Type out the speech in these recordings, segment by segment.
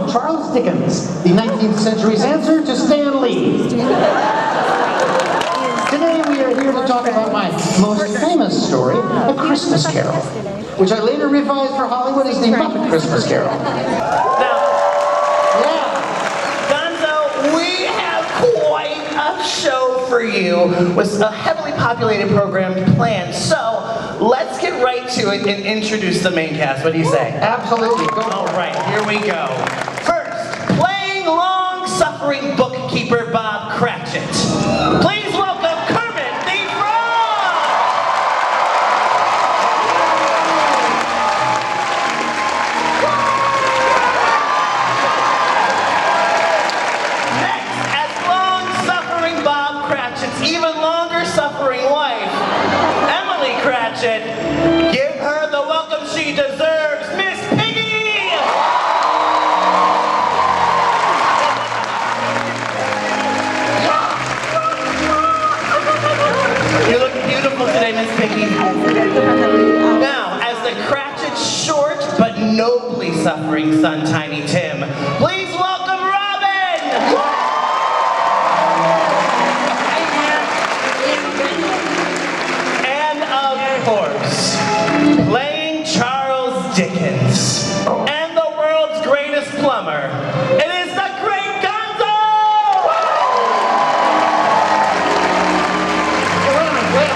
welcome Charles Dickens, the 19th century's answer to Stan Lee. Today we are here to talk about my most famous story, A Christmas Carol, which I later revised for Hollywood as the Muppet Christmas Carol. We have quite a show for you with a heavily populated program planned. So let's get right to it and introduce the main cast. What do you say? Absolutely. Go All right, here we go. First, playing long-suffering bookkeeper Bob Cratchit. Please welcome Kermit the Frog. Bob Cratchit's even longer suffering wife, Emily Cratchit. Give her the welcome she deserves, Miss Piggy! You look beautiful today, Miss Piggy. Now, as the Cratchit's short but nobly suffering son, Tiny Tim, please welcome Robin! Playing Charles Dickens and the world's greatest plumber, it is the great Gonzo! Wait,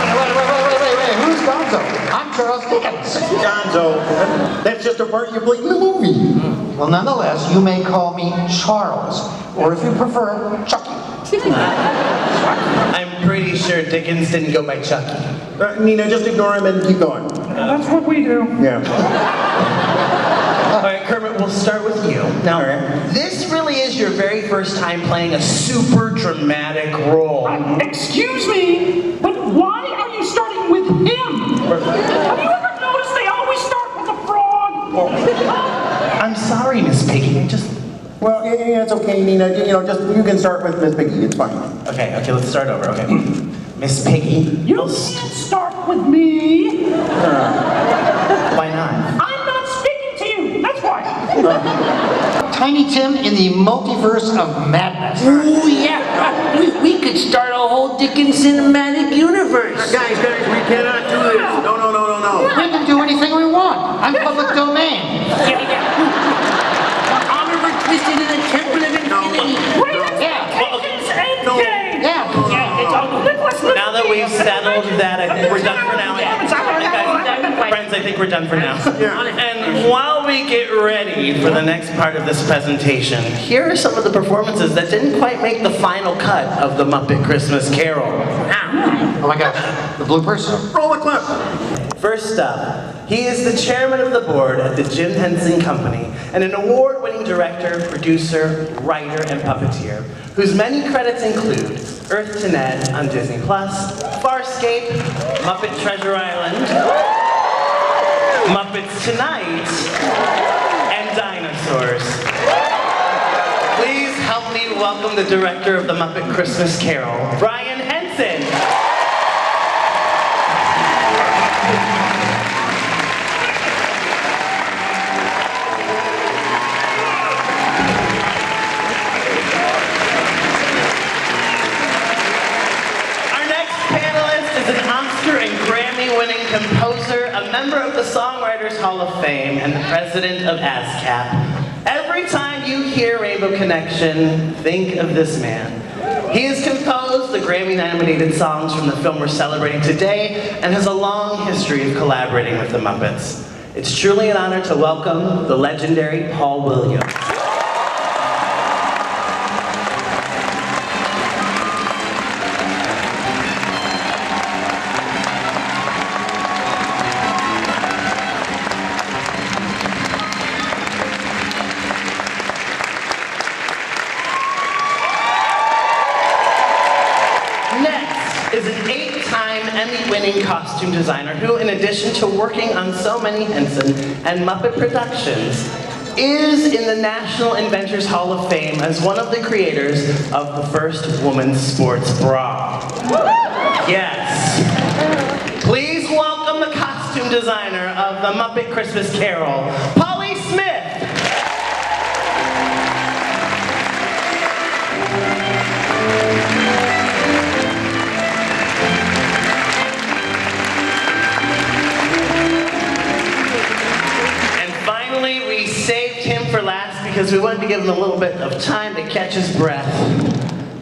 who's Gonzo? I'm Charles Dickens. Gonzo, that's just a part you play in the movie. Well, nonetheless, you may call me Charles, or if you prefer, Chucky. I'm pretty sure Dickens didn't go by Chucky. Nina, just ignore him and keep going. That's what we do. Yeah. All right, Kermit, we'll start with you. Now, this really is your very first time playing a super dramatic role. Excuse me, but why are you starting with him? Have you ever noticed they always start with a frog? I'm sorry, Miss Piggy. Well, yeah, it's okay, Nina. You can start with Miss Piggy. It's fine. Okay, let's start over. Okay, Miss Piggy. You can't start with me. Why not? I'm not speaking to you. That's why. Tiny Tim in the multiverse of madness. Ooh, yeah. We could start a whole Dickens cinematic universe. Guys, we cannot do this. No. We can do anything we want. I'm public domain. Oliver twisted in the Temple of Infinity. Now that we've settled that, I think we're done for now. Friends, I think we're done for now. And while we get ready for the next part of this presentation, here are some of the performances that didn't quite make the final cut of the Muppet Christmas Carol. Oh my gosh, the bloopers. Roll the clip. First up, he is the chairman of the board at the Jim Henson Company and an award-winning director, producer, writer, and puppeteer, whose many credits include Earth to Ned on Disney+, Farscape, Muppet Treasure Island, Muppets Tonight, and Dinosaurs. Please help me welcome the director of the Muppet Christmas Carol, Brian Henson. Grammy-winning composer, a member of the Songwriters Hall of Fame, and the president of ASCAP. Every time you hear Rainbow Connection, think of this man. He has composed the Grammy-nominated songs from the film we're celebrating today and has a long history of collaborating with the Muppets. It's truly an honor to welcome the legendary Paul Williams. Is an 8-time Emmy-winning costume designer who, in addition to working on so many Henson and Muppet productions, is in the National Inventors Hall of Fame as one of the creators of the first woman's sports bra. Yes. Please welcome the costume designer of the Muppet Christmas Carol, Polly Smith. We saved him for last because we wanted to give him a little bit of time to catch his breath.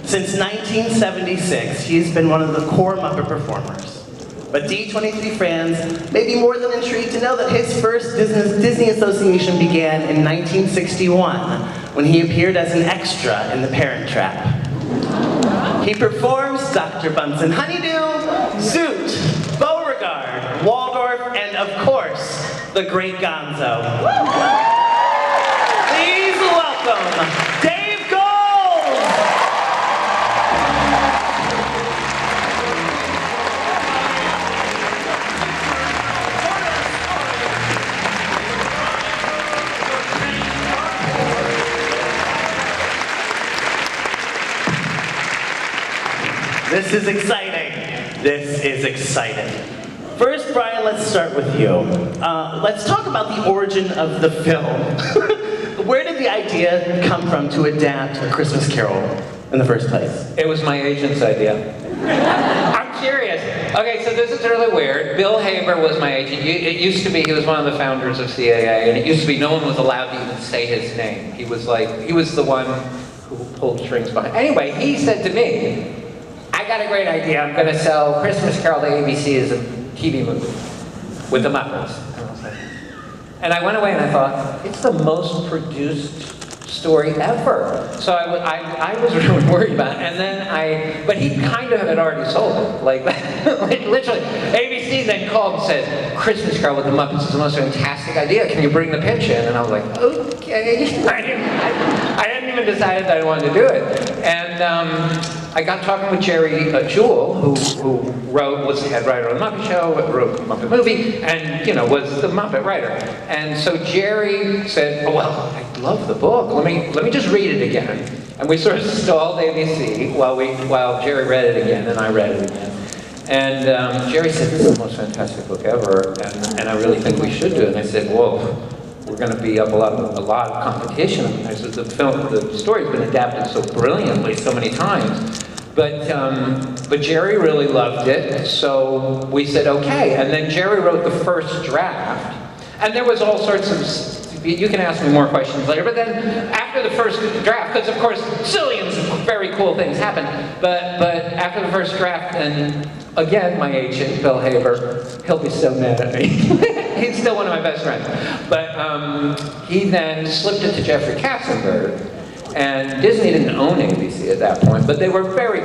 Since 1976, he's been one of the core Muppet performers. But D23 fans may be more than intrigued to know that his first Disney association began in 1961 when he appeared as an extra in The Parent Trap. He performs Dr. Bunsen Honeydew, Zoot, Beauregard, Waldorf, and of course, the Great Gonzo. Please welcome Dave Gold! This is exciting. This is exciting. First, Brian, let's start with you. Let's talk about the origin of the film. Where did the idea come from to adapt A Christmas Carol in the first place? It was my agent's idea. I'm serious. Okay, so this is really weird. Bill Haber was my agent. It used to be, he was one of the founders of CAA, and it used to be no one was allowed to even say his name. He was the one who pulled strings behind. Anyway, he said to me, I got a great idea. I'm going to sell Christmas Carol to ABC as a TV movie with the Muppets. And I went away and I thought, it's the most produced story ever. So I was really worried about it. And then but he kind of had already sold it. Like literally, ABC then called and said, Christmas Carol with the Muppets is the most fantastic idea. Can you bring the pitch in? And I was like, okay. I hadn't even decided that I wanted to do it. And I got talking with Jerry Jewell, who was the head writer on the Muppet Show, wrote the Muppet movie, and was the Muppet writer. And so Jerry said, oh, well, I love the book. Let me just read it again. And we sort of stalled ABC while Jerry read it again, and I read it again. And Jerry said, this is the most fantastic book ever, and I really think we should do it. And I said, whoa. We're going to be up a lot of competition. I said, the story's been adapted so brilliantly so many times, but Jerry really loved it, so we said okay. And then Jerry wrote the first draft, and there was all sorts of. You can ask me more questions later, but then after the first draft, because of course zillions of very cool things happened, but after the first draft, and again my agent Bill Haber, he'll be so mad at me. He's still one of my best friends. But he then slipped it to Jeffrey Katzenberg, and Disney didn't own ABC at that point, but they were very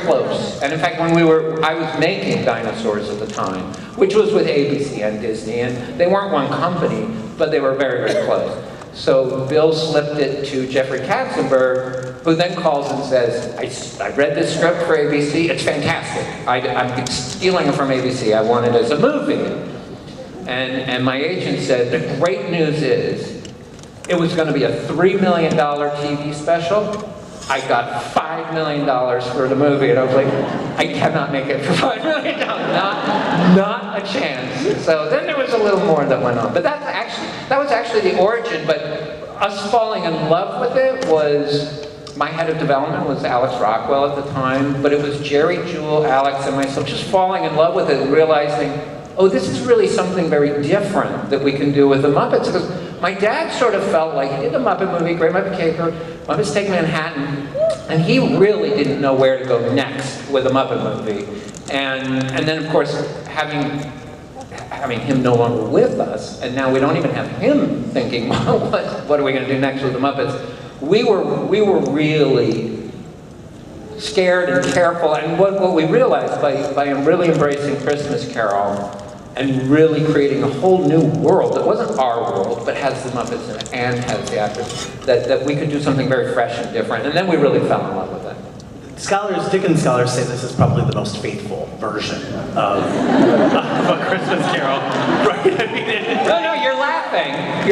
close. And in fact, I was making Dinosaurs at the time, which was with ABC and Disney, and they weren't one company, but they were very, very close. So Bill slipped it to Jeffrey Katzenberg, who then calls and says, I read this script for ABC, it's fantastic. I'm stealing it from ABC, I want it as a movie. And my agent said, the great news is, it was going to be a $3 million TV special. I got $5 million for the movie, and I was like, I cannot make it for $5 million. Not a chance. So then there was a little more that went on. But that was actually the origin, but us falling in love with it was, my head of development was Alex Rockwell at the time, but it was Jerry Jewell, Alex, and myself just falling in love with it and realizing, oh, this is really something very different that we can do with the Muppets. Because my dad sort of felt like he did the Muppet movie, Great Muppet Caper, Muppets Take Manhattan, and he really didn't know where to go next with a Muppet movie. And then, of course, having him no longer with us, and now we don't even have him thinking, well, what are we going to do next with the Muppets? We were really scared and careful, and what we realized by really embracing Christmas Carol and really creating a whole new world that wasn't our world, but has the Muppets in it and has the actors, that we could do something very fresh and different, and then we really fell in love with it. Dickens scholars say this is probably the most faithful version of A Christmas Carol. Right? No, you're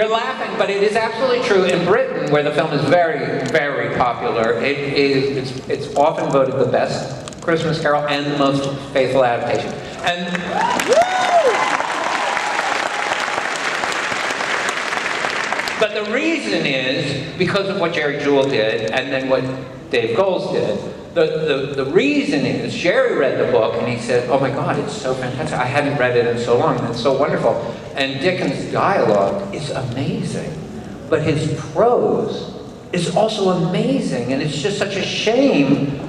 laughing, but it is absolutely true. In Britain, where the film is very, very popular, it's often voted the best Christmas Carol and the most faithful adaptation. But the reason is because of what Jerry Jewell did, and then what Dave Goelz did. The reason is, Jerry read the book and he said, oh my God, it's so fantastic. I hadn't read it in so long, and it's so wonderful. And Dickens' dialogue is amazing, but his prose is also amazing, and it's just such a shame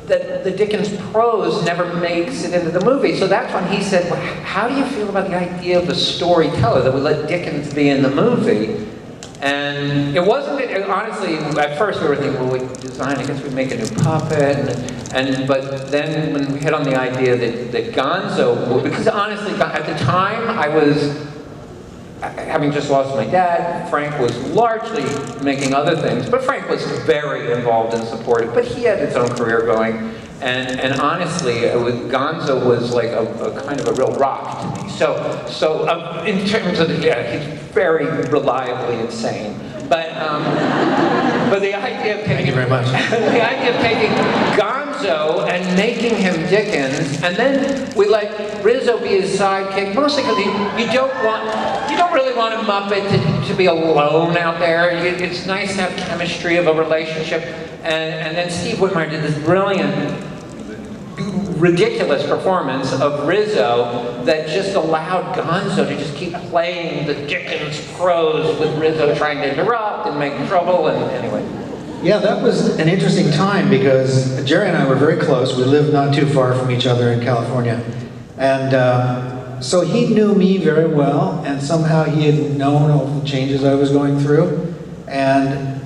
that the Dickens prose never makes it into the movie. So that's when he said, well, how do you feel about the idea of the storyteller, that we let Dickens be in the movie? And it wasn't, honestly, at first we were thinking, well, we design, I guess we make a new puppet, but then when we hit on the idea that Gonzo, because honestly, at the time I was, having just lost my dad, Frank was largely making other things, but Frank was very involved and supportive, but he had his own career going, and honestly, Gonzo was like a kind of a real rock to me. So in terms of, he's very reliably insane, but the idea of taking, Thank you very much. the idea of taking Gonzo and making him Dickens, and then we let Rizzo be his sidekick, mostly because you don't really want a Muppet to be alone out there. It's nice to have chemistry of a relationship, and then Steve Whitmire did this brilliant, ridiculous performance of Rizzo that just allowed Gonzo to just keep playing the Dickens prose with Rizzo trying to interrupt and make trouble, and anyway. Yeah, that was an interesting time because Jerry and I were very close. We lived not too far from each other in California. And so he knew me very well, and somehow he had known all the changes I was going through. And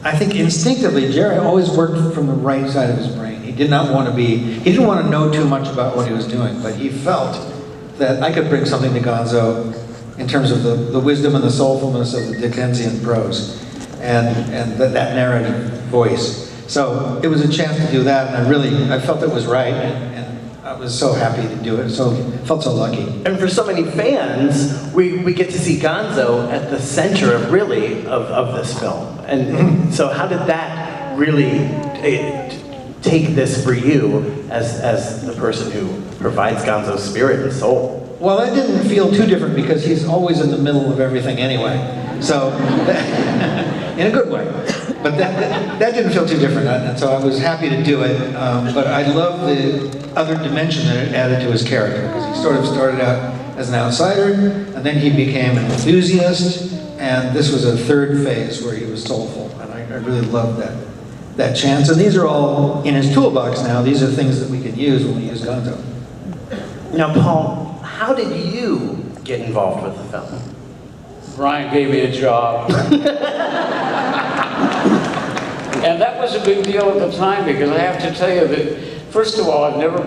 I think instinctively, Jerry always worked from the right side of his brain. He didn't want to know too much about what he was doing, but he felt that I could bring something to Gonzo in terms of the wisdom and the soulfulness of the Dickensian prose. And that narrative voice. So it was a chance to do that, and I felt it was right, and I was so happy to do it. So felt so lucky. And for so many fans, we get to see Gonzo at the center of this film. And so how did that really take this for you as the person who provides Gonzo's spirit and soul? Well, that didn't feel too different because he's always in the middle of everything anyway. So, in a good way. But that didn't feel too different, and so I was happy to do it. But I love the other dimension that it added to his character, because he sort of started out as an outsider, and then he became an enthusiast, and this was a third phase where he was soulful, and I really loved that chance. And these are all in his toolbox now. These are things that we can use when we use Gonzo. Now, Paul, how did you get involved with the film? Brian gave me a job. And that was a big deal at the time, because I have to tell you that, first of all, I've never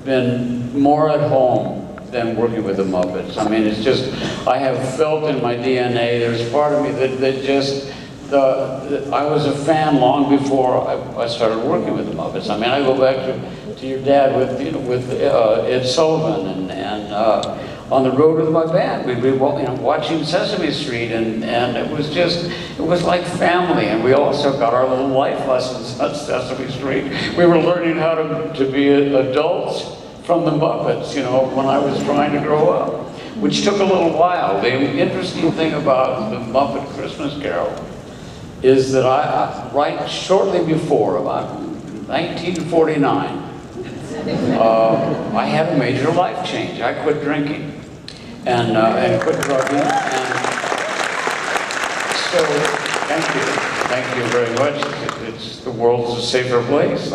been more at home than working with the Muppets. I mean, it's just, I have felt in my DNA, there's part of me that just, I was a fan long before I started working with the Muppets. I mean, I go back to your dad with Ed Sullivan and on the road with my band. We'd be watching Sesame Street, and it was like family. And we also got our little life lessons on Sesame Street. We were learning how to be adults from the Muppets, when I was trying to grow up, which took a little while. The interesting thing about the Muppet Christmas Carol is that right shortly before, about 1949, I had a major life change. I quit drinking and quit drugging. And so, thank you very much. The world's a safer place.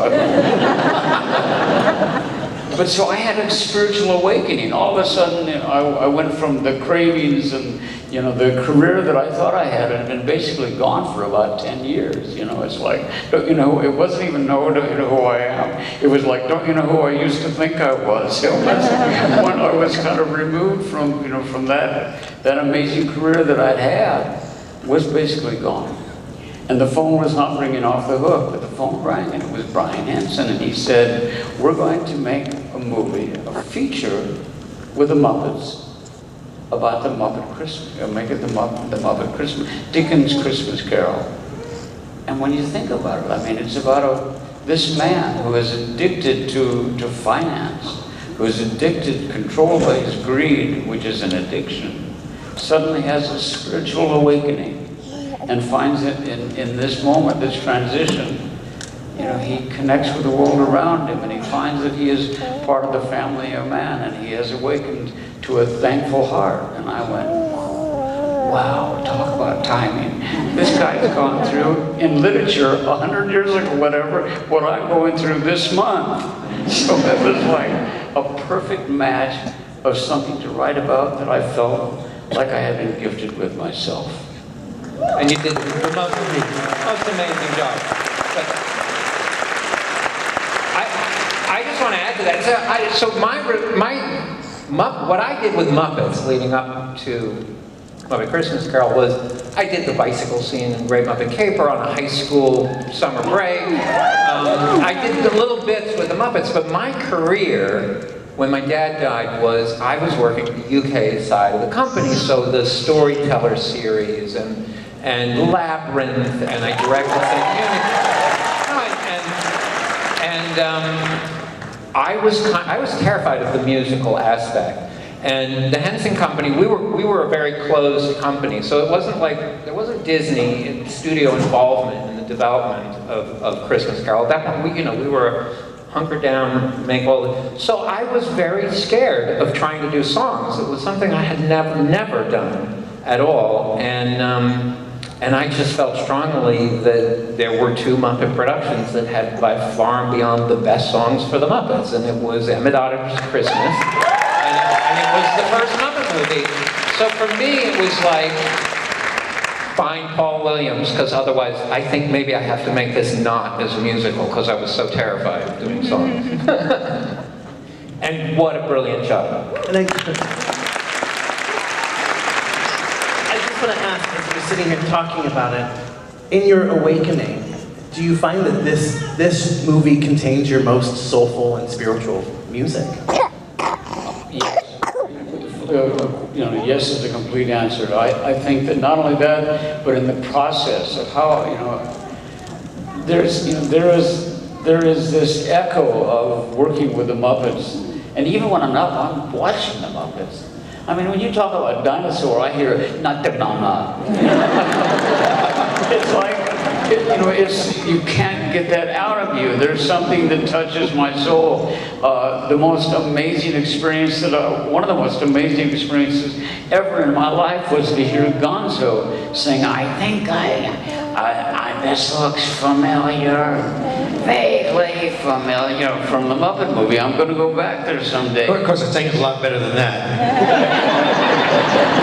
But so I had a spiritual awakening. All of a sudden, I went from the cravings and the career that I thought I had been basically gone for about 10 years. It's like, it wasn't even know who I am. It was like, don't you know who I used to think I was? It was when I was kind of removed from that amazing career that I'd had, was basically gone. And the phone was not ringing off the hook, but the phone rang, and it was Brian Henson, and he said, we're going to make a movie, a feature with the Muppets about the Muppet Christmas, make it the Muppet Christmas, Dickens' Christmas Carol. And when you think about it, I mean, it's about this man who is addicted to finance, who is addicted, controlled by his greed, which is an addiction, suddenly has a spiritual awakening, and finds it in this moment, this transition, you know, he connects with the world around him, and he finds that he is part of the family of man, and he has awakened to a thankful heart. And I went, wow, talk about timing. This guy's gone through, in literature, 100 years ago, whatever, what I'm going through this month. So it was like a perfect match of something to write about that I felt like I had been gifted with myself. And you did the most amazing job. But I just want to add to that. So what I did with Muppets leading up to Muppet Christmas Carol was I did the bicycle scene in Great Muppet Caper on a high school summer break. I did the little bits with the Muppets, but my career, when my dad died, was I was working the UK side of the company, so the Storyteller series and Labyrinth, and I directed I was terrified of the musical aspect. And the Henson Company, we were a very closed company, so it wasn't like, there wasn't Disney studio involvement in the development of Christmas Carol. At that point, we were hunkered down, make all the... So I was very scared of trying to do songs. It was something I had never done at all. And I just felt strongly that there were two Muppet productions that had by far and beyond the best songs for the Muppets, and it was Emmett Otter's Christmas, and it was the first Muppet movie. So for me, it was like, find Paul Williams, because otherwise I think maybe I have to make this not as a musical, because I was so terrified of doing songs. And what a brilliant job. And I just want to ask, as we're sitting here talking about it, in your awakening, do you find that this movie contains your most soulful and spiritual music? Yes. Yes is the complete answer. I think that not only that, but in the process of how, there is this echo of working with the Muppets. And even when I'm watching the Muppets, I mean, when you talk about dinosaur, I hear, not the mama. It's like, you can't get that out of you. There's something that touches my soul. The most amazing experience one of the most amazing experiences ever in my life was to hear Gonzo sing, I think this looks familiar, vaguely familiar, from the Muppet movie. I'm going to go back there someday. Of course, it sings a lot better than that.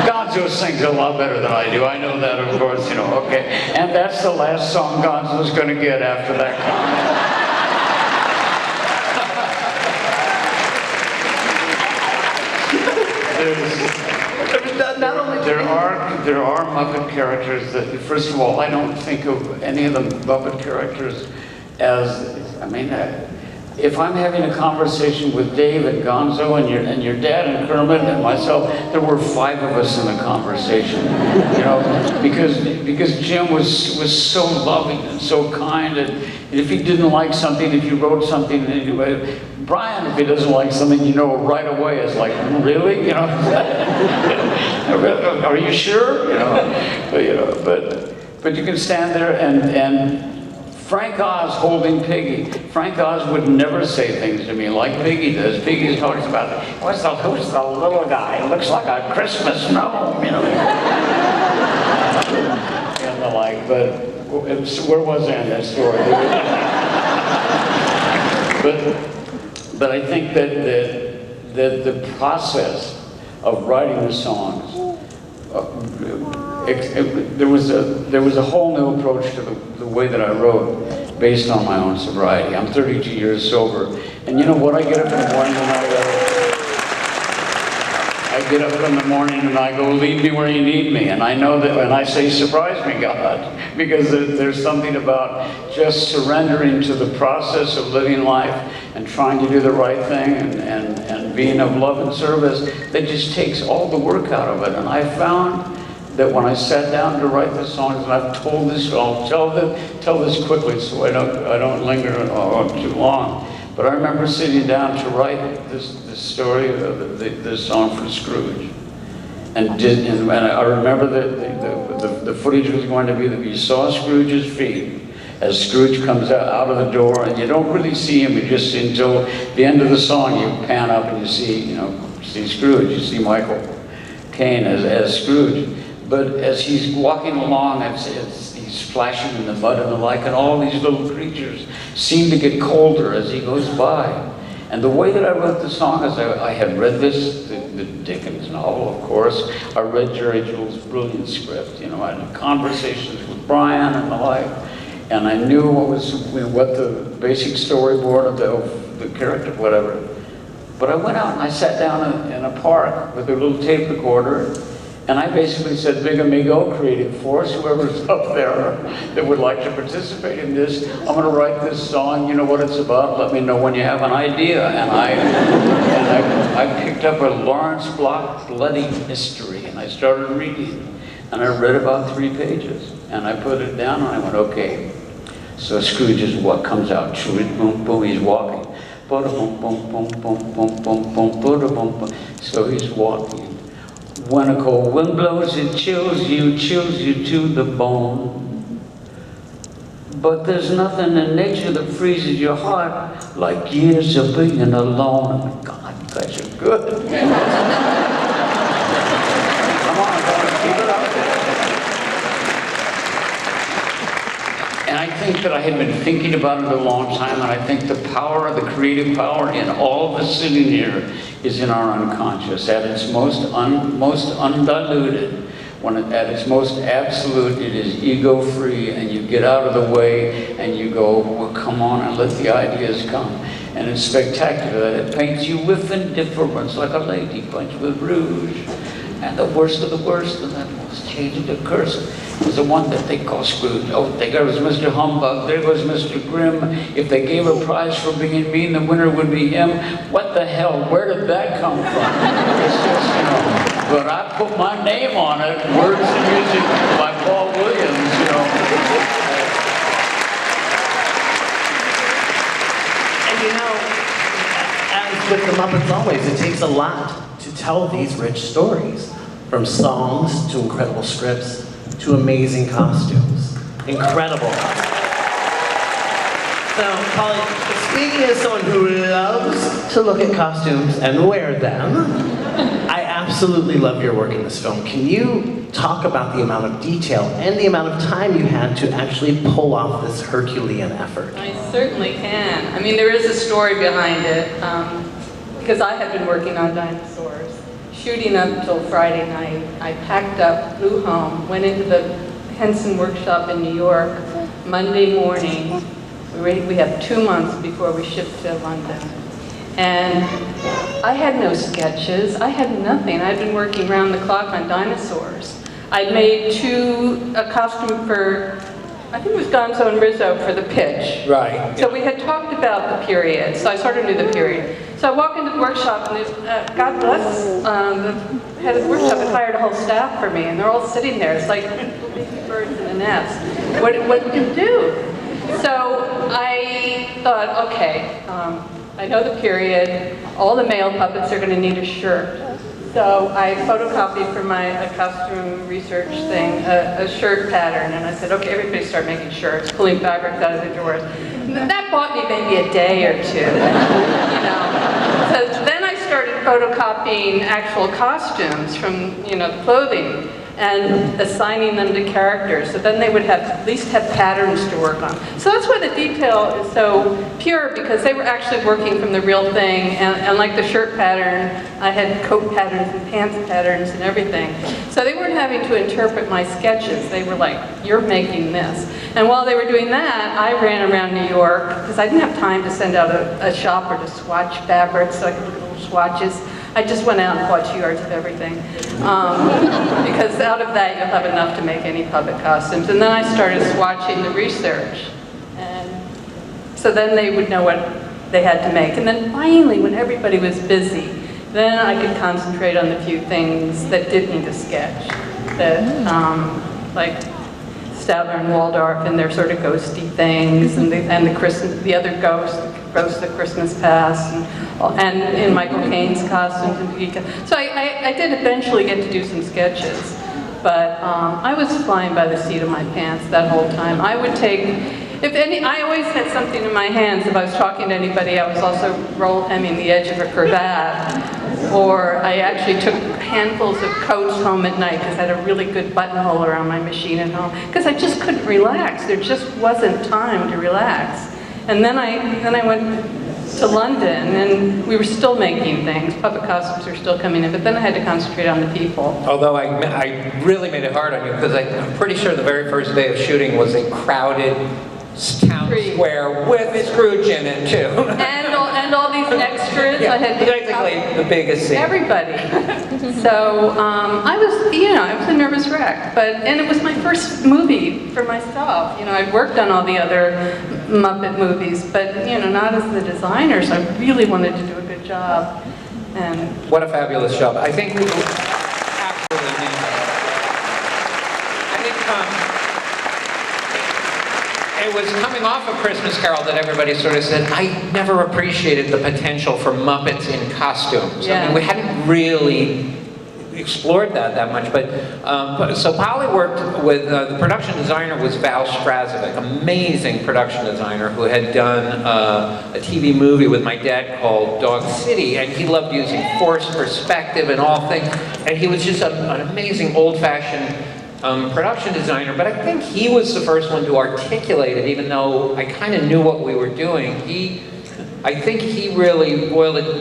Gonzo sings a lot better than I do. I know that, of course, okay. And that's the last song Gonzo's going to get after that comment. There are Muppet characters that, first of all, I don't think of any of the Muppet characters as, if I'm having a conversation with Dave and Gonzo and your dad and Kermit and myself, there were 5 of us in the conversation, because Jim was so loving and so kind, and if he didn't like something, if you wrote something, anyway, Brian, if he doesn't like something, right away, it's like, really, are you sure, but you can stand there and Frank Oz holding Piggy. Frank Oz would never say things to me like Piggy does. Piggy talks about, who's the little guy? Looks like a Christmas gnome, And the like, but where was I in that story? But I think that the process of writing the songs, there was a whole new approach to the way that I wrote based on my own sobriety. I'm 32 years sober, and what? I get up in the morning and I go, lead me where you need me, and I know that, and I say, surprise me, God, because there's something about just surrendering to the process of living life and trying to do the right thing and being of love and service that just takes all the work out of it. And I found that when I sat down to write the songs, and I've told this, I'll tell this quickly so I don't linger on too long. But I remember sitting down to write this story of this song for Scrooge, and I remember that the footage was going to be that you saw Scrooge's feet, as Scrooge comes out of the door, and you don't really see him, you just see until the end of the song, you pan up and you see Scrooge, you see Michael Caine as Scrooge. But as he's walking along, he's splashing in the mud and the like, and all these little creatures seem to get colder as he goes by. And the way that I wrote the song is I had read the Dickens novel, of course. I read Jerry Jules' brilliant script. I had conversations with Brian and the like, and I knew what the basic storyboard of the character, whatever. But I went out and I sat down in a park with a little tape recorder, and I basically said, Big Amigo, creative force, whoever's up there that would like to participate in this, I'm going to write this song, you know what it's about, let me know when you have an idea. And I picked up a Lawrence Block Bloody History, and I started reading. And I read about 3 pages, and I put it down, and I went, okay. So Scrooge is what comes out, boom, boom, he's walking. Boom, boom, boom, boom, boom, boom, boom, boom, boom. So he's walking. When a cold wind blows, it chills you to the bone. But there's nothing in nature that freezes your heart like years of being alone. Oh my God, you guys are good. Come on, keep it up. And I think that I had been thinking about it a long time, and I think the power, the creative power in all of us sitting here is in our unconscious. At its most undiluted, at its most absolute, it is ego-free, and you get out of the way and you go, well, come on and let the ideas come. And it's spectacular. It paints you with indifference like a lady paints with rouge. And the worst of the worst, and that most hated accursed, is the one that they call Scrooge. Oh, there goes Mr. Humbug, there goes Mr. Grimm. If they gave a prize for being mean, the winner would be him. What the hell, where did that come from? It's just, but I put my name on it, words and music by Paul Williams, And as with the Muppets always, it takes a lot to tell these rich stories. From songs to incredible scripts to amazing costumes. Incredible. So, Polly, speaking as someone who loves to look at costumes and wear them, I absolutely love your work in this film. Can you talk about the amount of detail and the amount of time you had to actually pull off this Herculean effort? I certainly can. I mean, there is a story behind it, because I had been working on dinosaurs. Shooting up until Friday night, I packed up, flew home, went into the Henson workshop in New York. Monday morning, we have 2 months before we ship to London. And I had no sketches, I had nothing. I'd been working round the clock on dinosaurs. I'd made a costume for, I think it was Gonzo and Rizzo for the pitch. Right. So we had talked about the period, so I sort of knew the period. So I walk into the workshop, and God bless, the head of the workshop had hired a whole staff for me, and they're all sitting there. It's like birds in a nest. What do you do? So I thought, okay, I know the period. All the male puppets are going to need a shirt. So I photocopied for my costume research thing a shirt pattern, and I said, okay, everybody start making shirts, pulling fabrics out of the drawers. That bought me maybe a day or two, So then I started photocopying actual costumes from, the clothing, and assigning them to characters. So then they would at least have patterns to work on. So that's why the detail is so pure, because they were actually working from the real thing. And like the shirt pattern, I had coat patterns and pants patterns and everything. So they weren't having to interpret my sketches. They were like, you're making this. And while they were doing that, I ran around New York, because I didn't have time to send out a shopper to swatch fabrics, so I could do little swatches. I just went out and bought 2 yards of everything. Because out of that, you'll have enough to make any puppet costumes. And then I started swatching the research. And so then they would know what they had to make. And then finally, when everybody was busy, then I could concentrate on the few things that did need a sketch. That, like Statler and Waldorf and their sort of ghosty things, and the other ghost, the Christmas Past, and in Michael Caine's costumes. So I did eventually get to do some sketches, but I was flying by the seat of my pants that whole time. I would take I always had something in my hands. If I was talking to anybody, I was also hemming the edge of a cravat. Or I actually took handfuls of coats home at night because I had a really good buttonhole around my machine at home. Because I just couldn't relax. There just wasn't time to relax. And then I went to London, and we were still making things. Puppet costumes were still coming in, but then I had to concentrate on the people. Although I really made it hard on you, because I'm pretty sure the very first day of shooting was a crowded town square with Scrooge in it too. And all these extras. Yeah, I had basically the biggest scene. everybody. So I was a nervous wreck. And it was my first movie for myself. I'd worked on all the other Muppet movies, but not as the designer. So I really wanted to do a good job. And what a fabulous job! I think we absolutely nailed it. I think. It was coming off of Christmas Carol that everybody sort of said, I never appreciated the potential for Muppets in costumes. Yeah. I mean, we hadn't really explored that much, so Polly worked with, the production designer was Val Strazovic, amazing production designer who had done a TV movie with my dad called Dog City, and he loved using forced perspective and all things, and he was just an amazing old-fashioned production designer, but I think he was the first one to articulate it, even though I kind of knew what we were doing. I think he really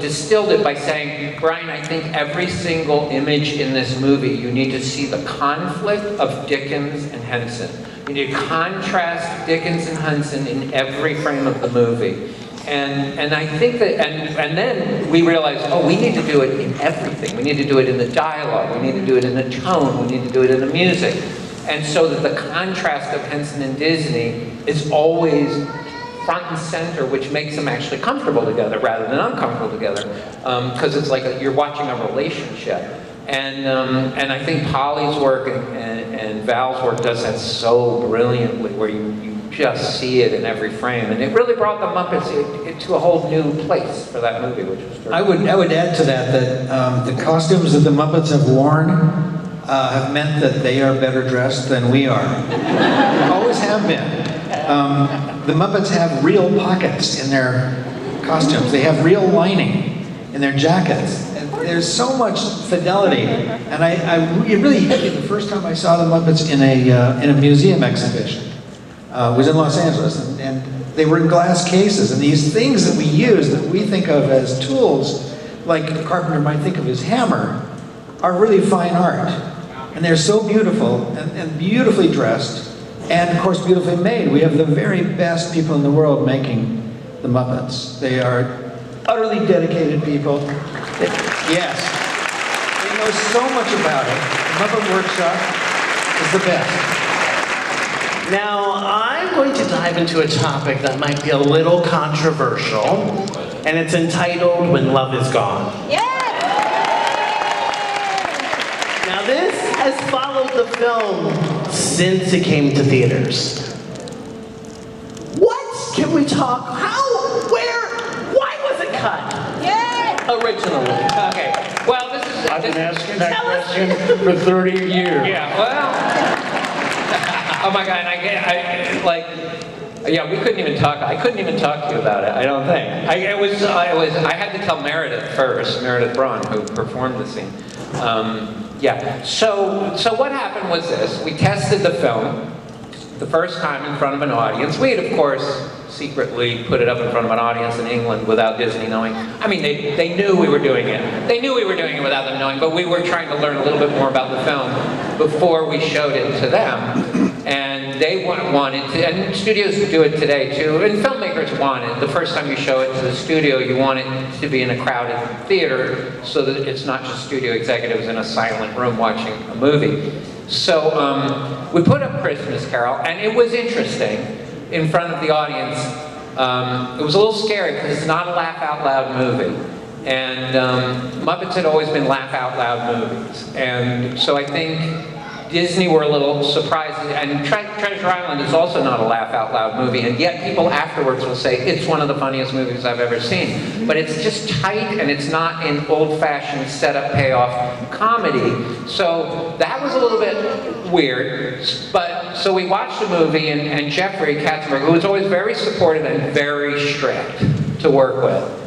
distilled it by saying, Brian, I think every single image in this movie, you need to see the conflict of Dickens and Henson. You need to contrast Dickens and Henson in every frame of the movie. And I think that, and then we realized, we need to do it in everything. We need to do it in the dialogue. We need to do it in the tone. We need to do it in the music. And so that the contrast of Henson and Disney is always front and center, which makes them actually comfortable together rather than uncomfortable together. Because it's like you're watching a relationship. And I think Polly's work and Val's work does that so brilliantly, where you just see it in every frame, and it really brought the Muppets to a whole new place for that movie, which was terrific. I would add to that the costumes that the Muppets have worn have meant that they are better dressed than we are. Always have been. The Muppets have real pockets in their costumes. They have real lining in their jackets. And there's so much fidelity, and it really hit me the first time I saw the Muppets in a museum exhibition. It was in Los Angeles, and they were in glass cases, and these things that we use, that we think of as tools, like a carpenter might think of as hammer, are really fine art. And they're so beautiful, and beautifully dressed, and of course beautifully made. We have the very best people in the world making the Muppets. They are utterly dedicated people. Yes, they know so much about it. The Muppet Workshop is the best. Now, I'm going to dive into a topic that might be a little controversial, and it's entitled When Love Is Gone. Now, this has followed the film since it came to theaters. What can we talk? How? Where? Why was it cut? Originally. Okay, well, this is... I've been asking that question for 30 years. Yeah, well... Oh my God, we couldn't even talk. I couldn't even talk to you about it, I don't think. I had to tell Meredith first, Meredith Braun, who performed the scene. So what happened was this. We tested the film the first time in front of an audience. We had, of course, secretly put it up in front of an audience in England without Disney knowing. I mean, they knew we were doing it. They knew we were doing it without them knowing, but we were trying to learn a little bit more about the film before we showed it to them. And they wanted to, and studios do it today too, and filmmakers want it. The first time you show it to the studio, you want it to be in a crowded theater so that it's not just studio executives in a silent room watching a movie. So we put up Christmas Carol, and it was interesting in front of the audience. It was a little scary because it's not a laugh out loud movie. And Muppets had always been laugh out loud movies. And so I think Disney were a little surprised, and Treasure Island is also not a laugh out loud movie, and yet people afterwards will say it's one of the funniest movies I've ever seen. But it's just tight, and it's not an old-fashioned setup payoff comedy. So that was a little bit weird. But so we watched the movie, and Jeffrey Katzenberg, who was always very supportive and very strict to work with,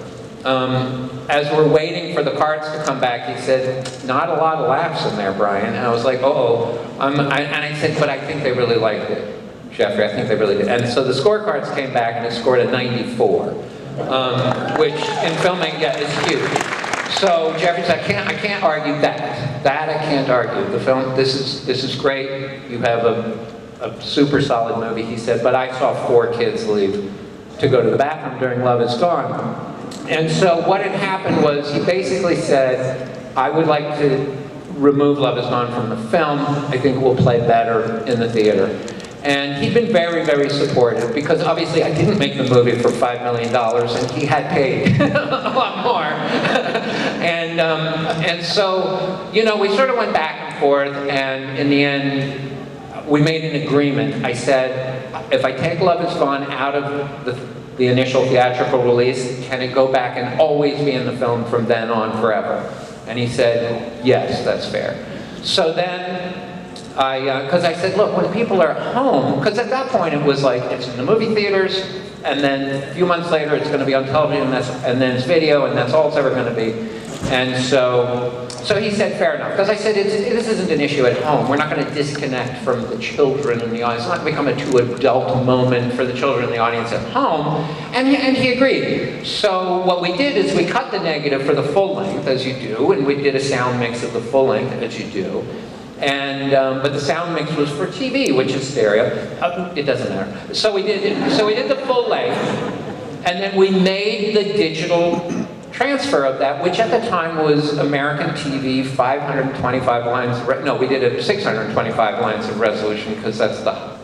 as we're waiting for the cards to come back, he said, "Not a lot of laughs in there, Brian." And I was like, "Uh-oh." And I said, "But I think they really liked it, Jeffrey. I think they really did." And so the scorecards came back, and it scored a 94, which in filming is huge. So Jeffrey said, I can't argue that. That I can't argue. The film, this is great. You have a super solid movie," he said. "But I saw 4 kids leave to go to the bathroom during Love Is Gone." And so what had happened was he basically said, "I would like to remove Love Is Gone from the film. I think it will play better in the theater." And he'd been very, very supportive, because obviously I didn't make the movie for $5 million, and he had paid a lot more. And so, you know, we sort of went back and forth, and in the end, we made an agreement. I said, if I take Love Is Gone out of the initial theatrical release, can it go back and always be in the film from then on forever? And he said, yes, that's fair. So then, because I said, look, when people are at home, because at that point it was like, it's in the movie theaters, and then a few months later it's going to be on television, and then it's video, and that's all it's ever going to be. And so he said, fair enough. Because I said, this isn't an issue at home. We're not going to disconnect from the children in the audience. It's not going to become a too adult moment for the children in the audience at home. And he agreed. So what we did is we cut the negative for the full length, as you do, and we did a sound mix of the full length, as you do. And but the sound mix was for TV, which is stereo. It doesn't matter. So we did the full length, and then we made the digital transfer of that, which at the time was American TV, 525 lines. No, we did it 625 lines of resolution, because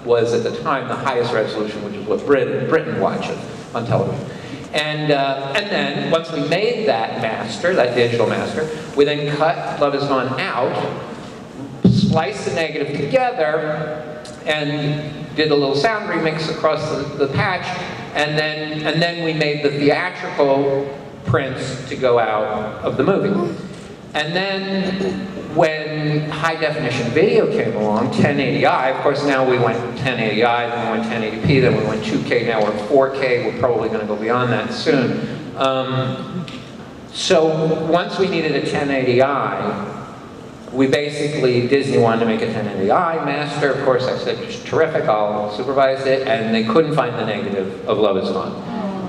was at the time the highest resolution, which is what Britain watches on television. And then once we made that master, that digital master, we then cut Love Is Gone out, spliced the negative together, and did a little sound remix across the patch, and then we made the theatrical prints to go out of the movie. And then when high definition video came along, 1080i, of course now we went 1080i, then we went 1080p, then we went 2K, now we're 4K, we're probably going to go beyond that soon. So once we needed a 1080i, we basically, Disney wanted to make a 1080i master. Of course, I said, it's terrific, I'll supervise it. And they couldn't find the negative of Love Is Gone.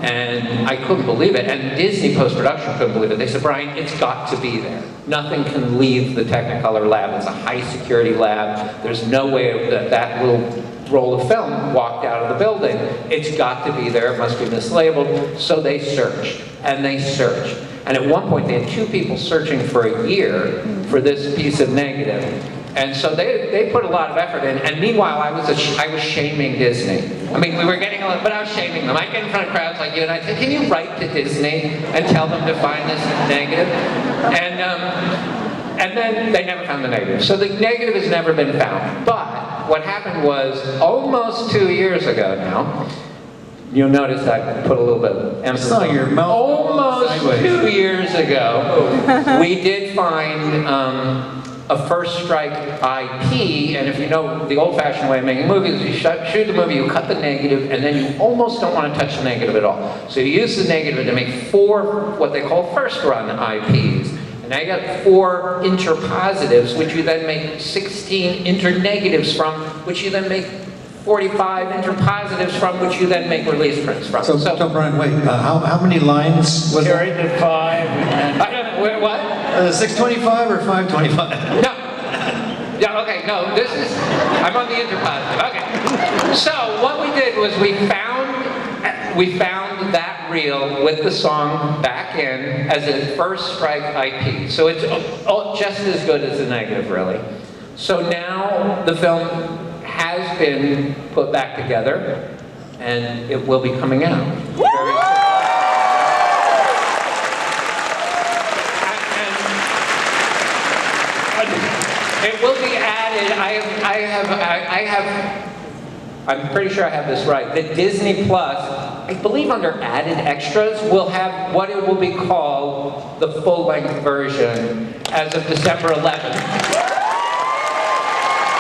And I couldn't believe it. And Disney post-production couldn't believe it. They said, Brian, it's got to be there. Nothing can leave the Technicolor lab. It's a high-security lab. There's no way that little roll of film walked out of the building. It's got to be there. It must be mislabeled. So they searched, and they searched. And at one point, they had 2 people searching for a year for this piece of negative. And so they put a lot of effort in. And meanwhile, I was shaming Disney. I mean, we were getting a lot, but I was shaming them. I'd get in front of crowds like you, and I'd say, can you write to Disney and tell them to find this negative? And then they never found the negative. So the negative has never been found. But what happened was, almost 2 years ago now, you'll notice I put a little bit of emphasis on your mouth. Almost 2 years ago, we did find a first strike IP, and if you know the old-fashioned way of making movies, you shoot the movie, you cut the negative, and then you almost don't want to touch the negative at all. So you use the negative to make 4 what they call first-run IPs. And now you got 4 interpositives, which you then make 16 internegatives from, which you then make 45 interpositives from, which you then make release prints from. So Brian, wait, how many lines was Carried to 5 and what? 625 or 525? No. Yeah, okay, no, I'm on the interpositive. Okay. So what we did was we found that reel with the song back in as a first strike IP. So it's just as good as the negative, really. So now the film has been put back together, and it will be coming out very soon. It will be added. I'm pretty sure I have this right. The Disney Plus, I believe under added extras, will have what it will be called the full-length version as of December 11th.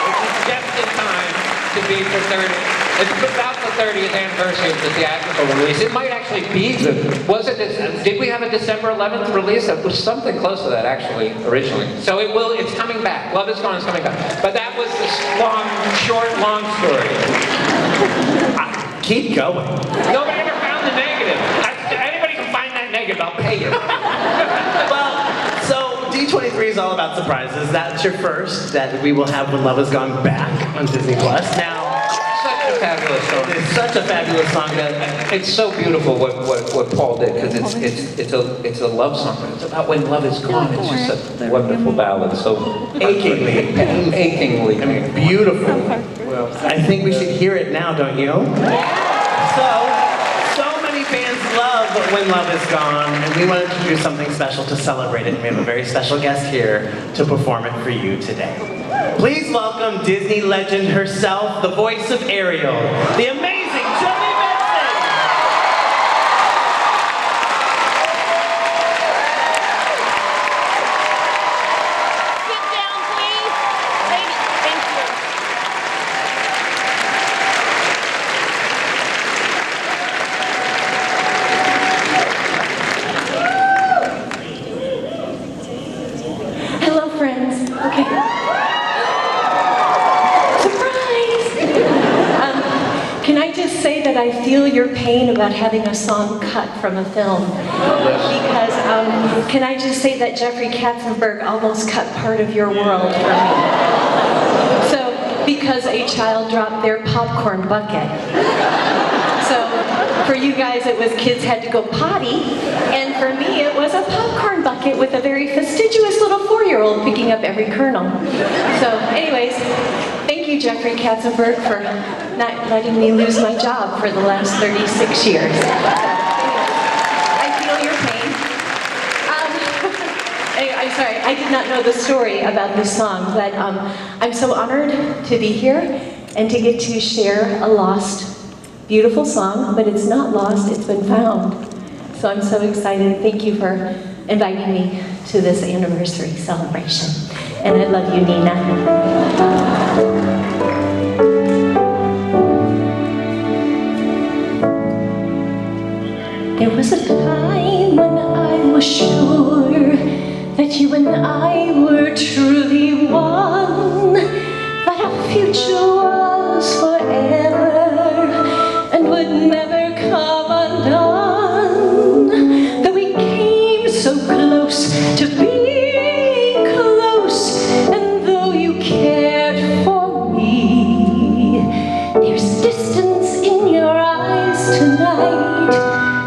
Which is just in time to be the 30th. It's about the 30th anniversary of the theatrical release. It might actually be did we have a December 11th release? It was something close to that actually, originally. So it's coming back. Love Is Gone is coming back. But that was this long story. Keep going. Nobody ever found the negative. Anybody can find that negative, I'll pay you. Well, so D23 is all about surprises. That's your first that we will have When Love Is Gone back on Disney Plus. Now, Such a fabulous song. it's such a fabulous song that It's so beautiful what Paul did, because it's a love song, but it's about when love is gone. It's just a wonderful ballad. So achingly. I mean, beautiful. Well, I think we should hear it now, don't you? So many fans love When Love Is Gone, and we wanted to do something special to celebrate it. And we have a very special guest here to perform it for you today. Please welcome Disney legend herself, the voice of Ariel, the amazing Joey Benson. Sit down, please. Lady, thank you. Hello, friends. Okay. Surprise! Can I just say that I feel your pain about having a song cut from a film? Because, can I just say that Jeffrey Katzenberg almost cut part of your world for me? So, because a child dropped their popcorn bucket. So, for you guys, it was kids had to go potty, and for me, it was a popcorn bucket with a very fastidious little 4-year-old picking up every kernel. So, anyways, thank you, Jeffrey Katzenberg, for not letting me lose my job for the last 36 years. I feel your pain. Anyway, I'm sorry, I did not know the story about this song, but I'm so honored to be here and to get to share a lost, beautiful song, but it's not lost, it's been found. So I'm so excited. Thank you for inviting me to this anniversary celebration. And I love you, Nina. There was a time when I was sure that you and I were truly one, that our future was forever and would never come undone, that we came so close to being close, and though you cared for me, there's distance in your eyes tonight,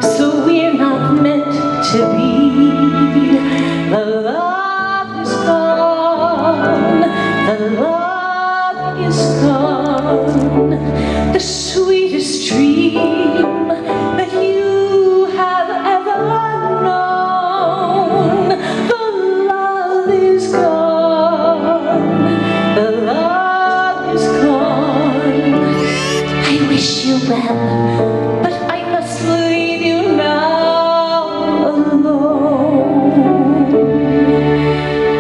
so we're not meant to be. The love is gone, the love is gone, the sweetest dream that you have ever known. The love is gone, the love is gone. I wish you well, but I must leave you now alone.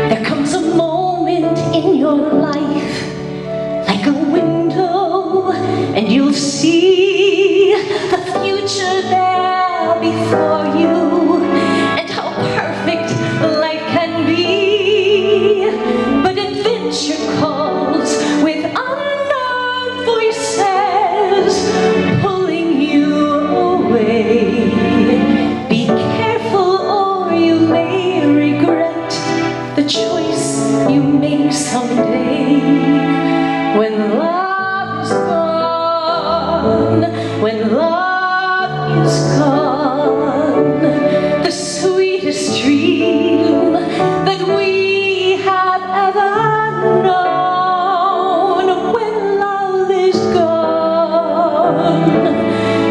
There comes a moment in your life, like a window, and you'll see the future there before you, and how perfect life can be. But adventure calls with unknown voices, pulling you away. Be careful or you may regret the choice you make someday. When love is gone, when love is gone, the sweetest dream that we have ever known. When love is gone,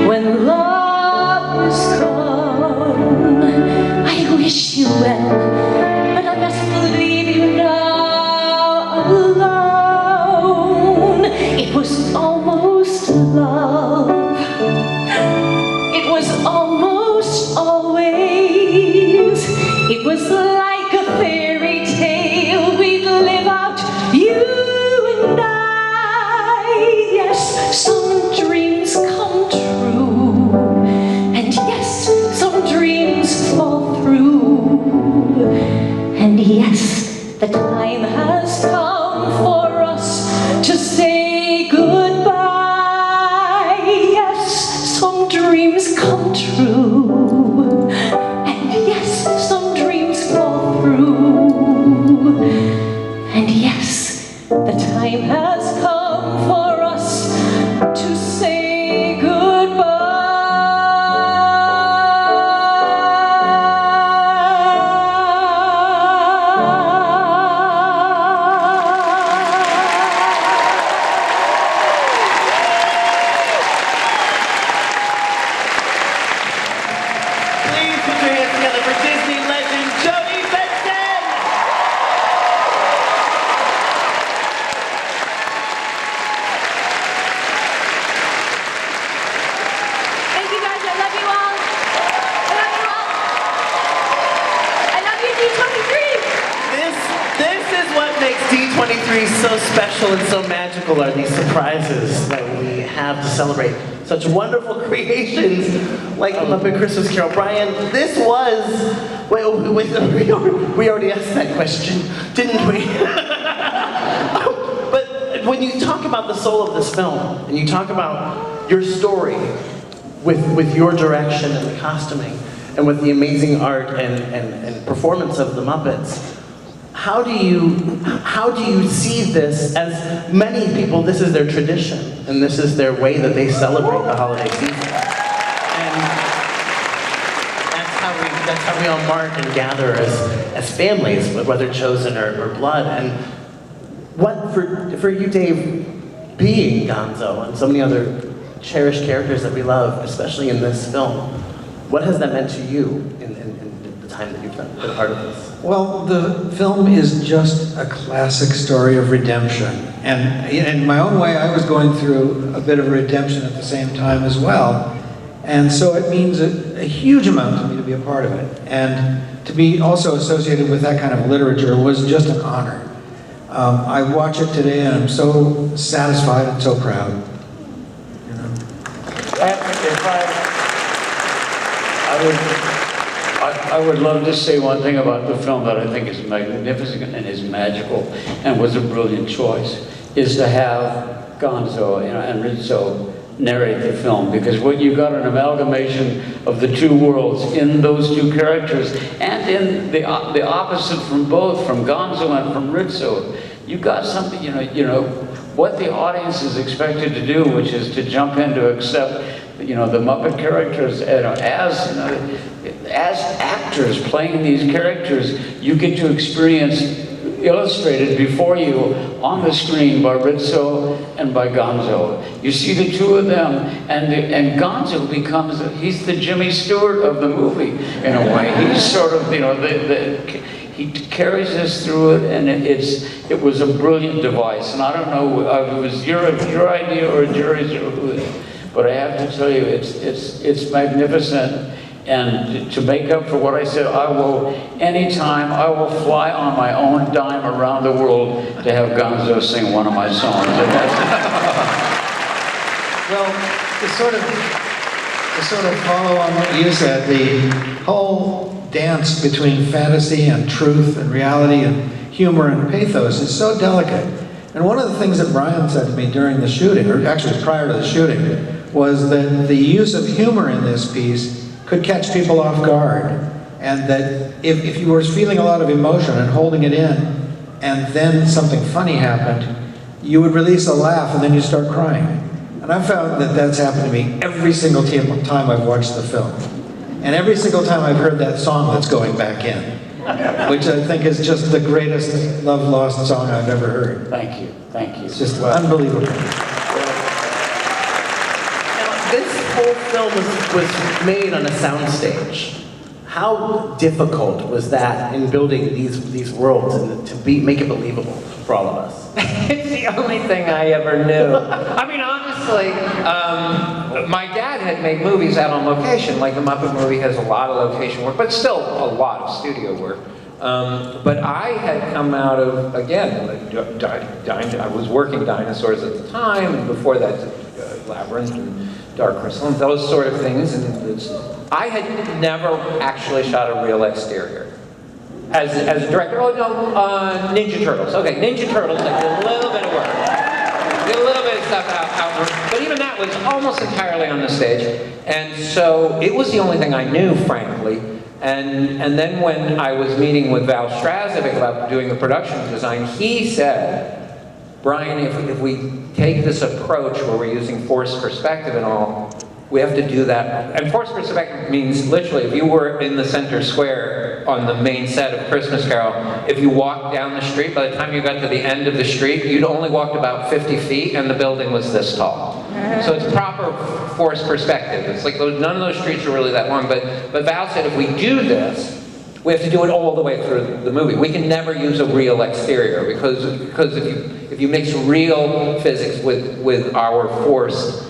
when love is gone, I wish you well, but I must leave you now alone. the time has come for us to say goodbye. Yes, some dreams come true, and yes, some dreams fall through. And yes, the time has come for us to say goodbye. Please put your hands together for Disney legend Jodie Benson! Thank you guys, I love you all. I love you all. I love you, D23. This is what makes D23 so special and so magical, are these surprises that we have to celebrate such wonderful creations like the Muppet Christmas Carol. Brian, this was, wait, we already asked that question, didn't we? But when you talk about the soul of this film, and you talk about your story with your direction and the costuming, and with the amazing art and performance of the Muppets, how do you see this? As many people, this is their tradition, and this is their way that they celebrate the holiday season. And that's how we all mark and gather as families, whether chosen or blood. And what for you, Dave, being Gonzo and so many other cherished characters that we love, especially in this film, what has that meant to you in the time that you've been part of this? Well, the film is just a classic story of redemption. And in my own way, I was going through a bit of redemption at the same time as well. And so it means a huge amount to me to be a part of it. And to be also associated with that kind of literature was just an honor. I watch it today and I'm so satisfied and so proud. You know? I would love to say one thing about the film that I think is magnificent and is magical and was a brilliant choice, is to have Gonzo and Rizzo narrate the film, because what you got an amalgamation of the two worlds in those two characters, and in the opposite from both, from Gonzo and from Rizzo. You got something, you know what the audience is expected to do, which is to jump in to accept, the Muppet characters as actors playing these characters. You get to experience illustrated before you on the screen by Rizzo and by Gonzo. You see the two of them, and Gonzo becomes, he's the Jimmy Stewart of the movie in a way. He's sort of, he carries us through it, and it was a brilliant device. And I don't know if it was your idea or Jerry's or who, but I have to tell you, it's magnificent. And to make up for what I said, anytime I will fly on my own dime around the world to have Gonzo sing one of my songs. Well, to sort of follow on what you said, the whole dance between fantasy and truth and reality and humor and pathos is so delicate. And one of the things that Brian said to me during the shooting, or actually prior to the shooting, was that the use of humor in this piece could catch people off guard. And that if you were feeling a lot of emotion and holding it in, and then something funny happened, you would release a laugh and then you start crying. And I've found that that's happened to me every single time I've watched the film. And every single time I've heard that song that's going back in, which I think is just the greatest Love Lost song I've ever heard. Thank you. It's just unbelievable. This whole film was made on a soundstage. How difficult was that in building these worlds and to make it believable for all of us? It's the only thing I ever knew. I mean, honestly, my dad had made movies out on location. Like the Muppet movie has a lot of location work, but still a lot of studio work. But I had come out of, again, I was working dinosaurs at the time, and before that, Labyrinth and Dark Crystal, and those sort of things. And I had never actually shot a real exterior. as a director. Oh no, Ninja Turtles. Okay, Ninja Turtles. I did a little bit of work. Did a little bit of stuff out, but even that was almost entirely on the stage. And so it was the only thing I knew, frankly. And then when I was meeting with Val Strazovic about doing the production design, he said, Brian, if we take this approach where we're using forced perspective and all, we have to do that. And forced perspective means literally, if you were in the center square on the main set of Christmas Carol, if you walked down the street, by the time you got to the end of the street, you'd only walked about 50 feet and the building was this tall. So it's proper forced perspective. It's like none of those streets are really that long, but Val said if we do this, we have to do it all the way through the movie. We can never use a real exterior because if you mix real physics with our forced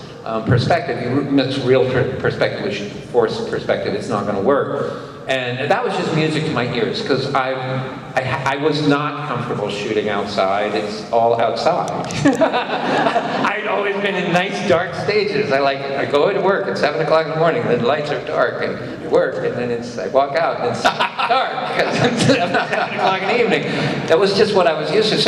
perspective, you mix real perspective with forced perspective, it's not going to work. And that was just music to my ears because I was not comfortable shooting outside. It's all outside. I'd always been in nice dark stages. I go to work at 7 o'clock in the morning, the lights are dark, and I work, and then I walk out, and it's dark because it's 7 o'clock in the evening. That was just what I was used to.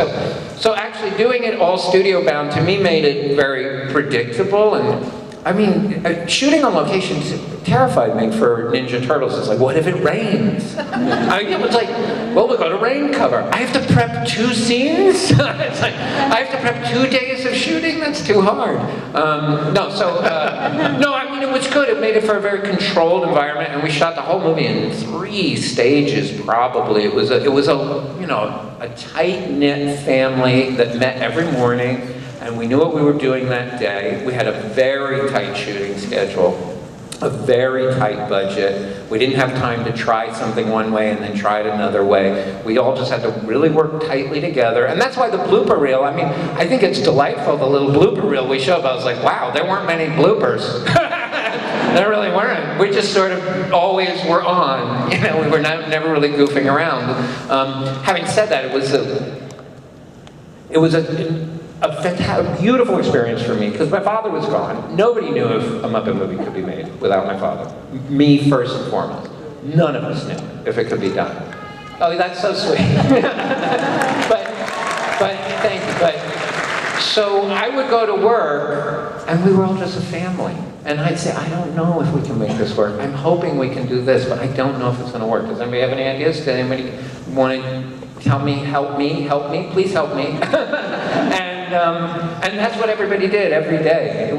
So actually doing it all studio bound to me made it very predictable. And I mean, shooting on location terrified me for Ninja Turtles. It's like, what if it rains? I mean, it was like, well, we'll go to rain cover. I have to prep 2 scenes? It's like, I have to prep 2 days of shooting? That's too hard. No, I mean, it was good. It made it for a very controlled environment, and we shot the whole movie in 3 stages, probably. It was a tight-knit family that met every morning, and we knew what we were doing that day. We had a very tight shooting schedule, a very tight budget. We didn't have time to try something one way and then try it another way. We all just had to really work tightly together. And that's why the blooper reel, I mean, I think it's delightful, the little blooper reel we showed. I was like, wow, there weren't many bloopers. There really weren't. We just sort of always were on. You know, we were never really goofing around. Having said that, it was a beautiful experience for me because my father was gone. Nobody knew if a Muppet movie could be made without my father. Me first and foremost. None of us knew if it could be done. Oh, that's so sweet. but thank you. But so I would go to work, and we were all just a family. And I'd say, I don't know if we can make this work. I'm hoping we can do this, but I don't know if it's going to work. Does anybody have any ideas? Does anybody want to tell me, help me, please help me? And that's what everybody did every day.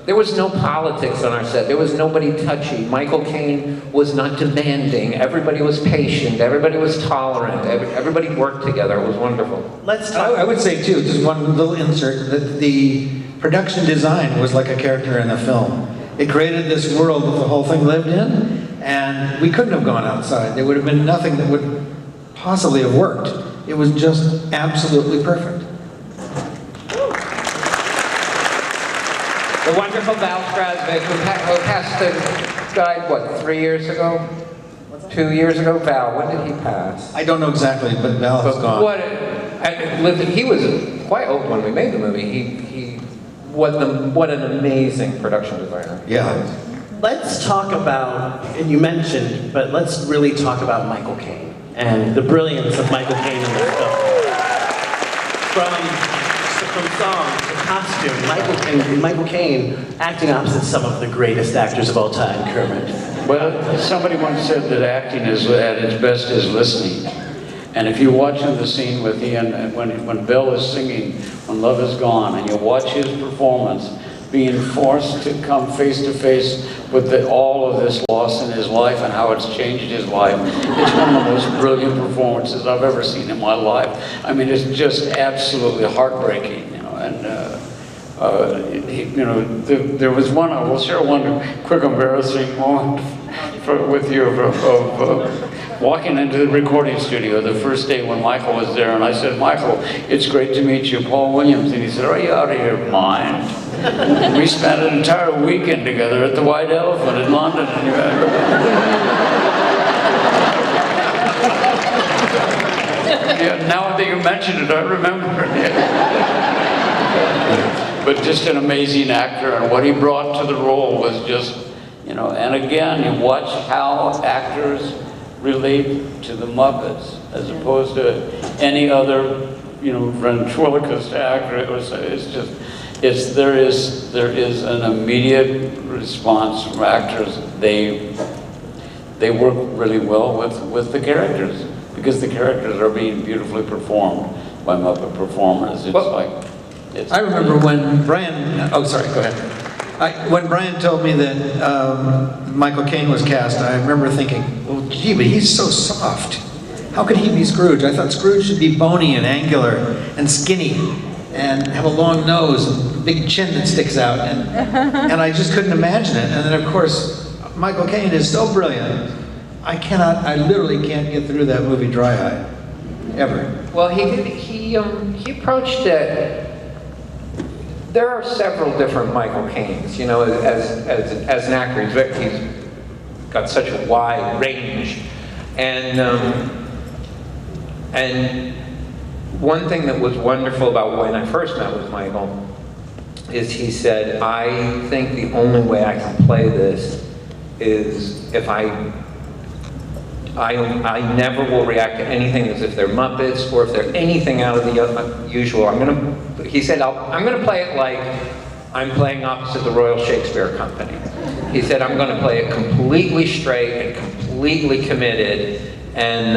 There was no politics on our set. There was nobody touchy. Michael Caine was not demanding. Everybody was patient. Everybody was tolerant. Everybody worked together. It was wonderful. Let's talk. I would say too, just one little insert, that the production design was like a character in a film. It created this world that the whole thing lived in, and we couldn't have gone outside. There would have been nothing that would possibly have worked. It was just absolutely perfect. The wonderful Val Strazovic, who passed the died, what, 3 years ago? 2 years ago? Val, when did he pass? I don't know exactly, but Val has gone. He was quite old when we made the movie. What an amazing production designer. Yeah. Let's talk about, and you mentioned, but let's really talk about Michael Caine and the brilliance of Michael Caine in this film. From song to costume, Michael Caine acting opposite some of the greatest actors of all time, Kermit. Well, somebody once said that acting is at its best is listening. And if you're watching the scene with Ian, when Bill is singing When Love Is Gone, and you watch his performance, being forced to come face to face with all of this loss in his life and how it's changed his life, it's one of the most brilliant performances I've ever seen in my life. I mean, it's just absolutely heartbreaking, you know. And there was one. I will share one quick embarrassing moment with you of walking into the recording studio the first day when Michael was there, and I said, Michael, it's great to meet you, Paul Williams. And he said, are you out of your mind? We spent an entire weekend together at the White Elephant in London. And yeah, now that you mention it, I remember it. But just an amazing actor, and what he brought to the role was just, you know, and again, you watch how actors relate to the Muppets as opposed to any other, ventriloquist actor. There is an immediate response from actors. They work really well with the characters because the characters are being beautifully performed by Muppet performers. I remember when Brian, oh sorry, go ahead. When Brian told me that Michael Caine was cast, I remember thinking, well gee, but he's so soft. How could he be Scrooge? I thought Scrooge should be bony and angular and skinny and have a long nose and a big chin that sticks out. And I just couldn't imagine it. And then of course, Michael Caine is so brilliant. I literally can't get through that movie dry-eyed, ever. Well, he approached it. There are several different Michael Caines, as an actor, he's got such a wide range. And one thing that was wonderful about when I first met with Michael is he said, I think the only way I can play this is if I never will react to anything as if they're Muppets or if they're anything out of the usual. He said, I'm going to play it like I'm playing opposite the Royal Shakespeare Company. He said, I'm going to play it completely straight and completely committed, and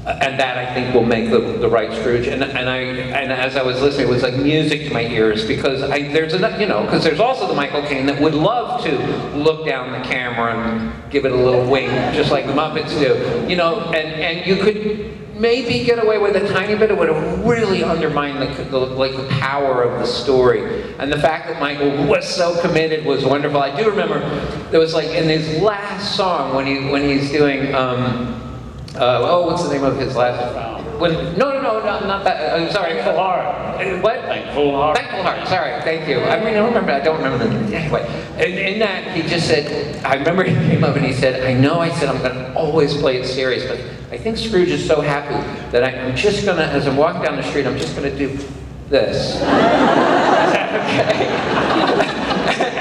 that I think will make the right Scrooge. And as I was listening, it was like music to my ears because there's also the Michael Caine that would love to look down the camera and give it a little wink, just like the Muppets do, and you could maybe get away with a tiny bit. It would have really undermined the power of the story. And the fact that Michael was so committed was wonderful. I do remember there was like in his last song when he's doing. What's the name of his last? Not that. I'm sorry. Thankful Heart. What? Thankful Heart. Thankful Heart. Sorry. Thank you. I don't remember the name. Anyway, in that he just said. I remember he came up and he said, "I said I'm going to always play it serious, but I think Scrooge is so happy that I'm just going to, as I'm walking down the street, I'm just going to do this." Is that okay?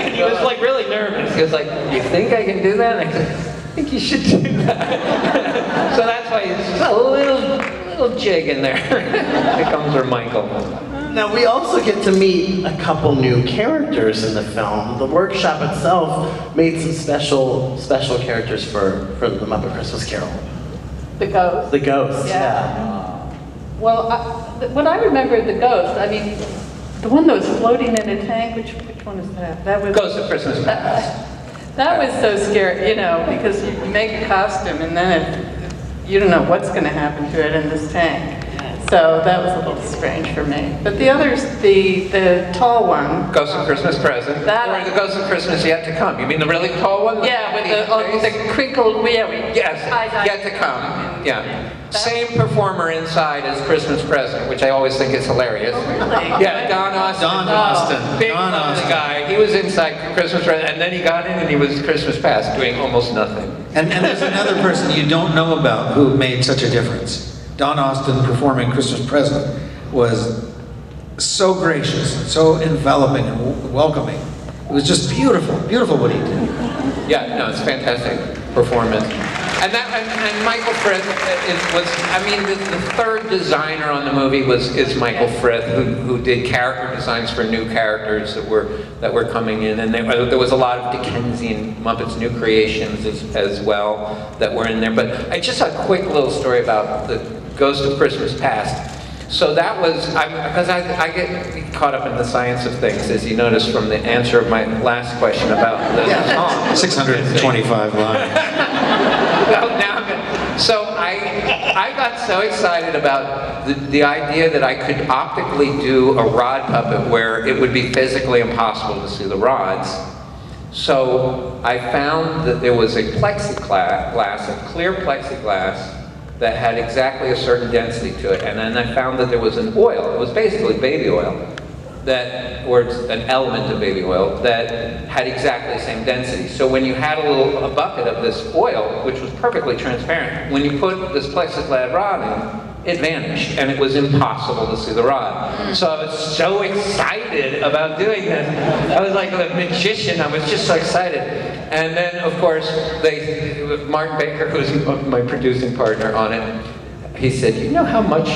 And he was like really nervous. He was like, "You think I can do that?" And I said, I think you should do that. So that's why it's a little jig in there. Here comes our Michael. Now we also get to meet a couple new characters in the film. The workshop itself made some special characters for the Muppet Christmas Carol. The ghost. The ghost, Yeah. Well, when I remember the ghost, the one that was floating in a tank, which one is that? That was Ghost of Christmas Past. That was so scary, because you make a costume and then you don't know what's going to happen to it in this tank. So that was a little strange for me. But the others, the tall one. Ghost of Christmas Present. Or the Ghost of Christmas Yet to Come. You mean the really tall one? Yeah, with the crinkled, Yes, Yet to Come. Yeah. Same performer inside as Christmas Present, which I always think is hilarious. Yeah, Don Austin. Big lovely guy. He was inside Christmas Present, and then he got in and he was Christmas Past, doing almost nothing. And there's another person you don't know about who made such a difference. Don Austin performing Christmas Present was so gracious, so enveloping and welcoming. It was just beautiful, beautiful what he did. Yeah, no, it's a fantastic performance. And Michael Frith the third designer on the movie is Michael Frith, who did character designs for new characters that were coming in, and there was a lot of Dickensian Muppets new creations as well that were in there. But just a quick little story about the Ghost of Christmas Past. So that was, because I get caught up in the science of things, as you noticed from the answer of my last question about the 625 lines. So I got so excited about the idea that I could optically do a rod puppet where it would be physically impossible to see the rods. So I found that there was a plexiglass, a clear plexiglass, that had exactly a certain density to it. And then I found that there was an oil, it was basically baby oil, or an element of baby oil, that had exactly the same density. So when you had a bucket of this oil, which was perfectly transparent, when you put this plexiglass rod in, it vanished, and it was impossible to see the rod. So I was so excited about doing this. I was like a magician, I was just so excited. And then, of course, Martin Baker, who's my producing partner on it, he said, you know how much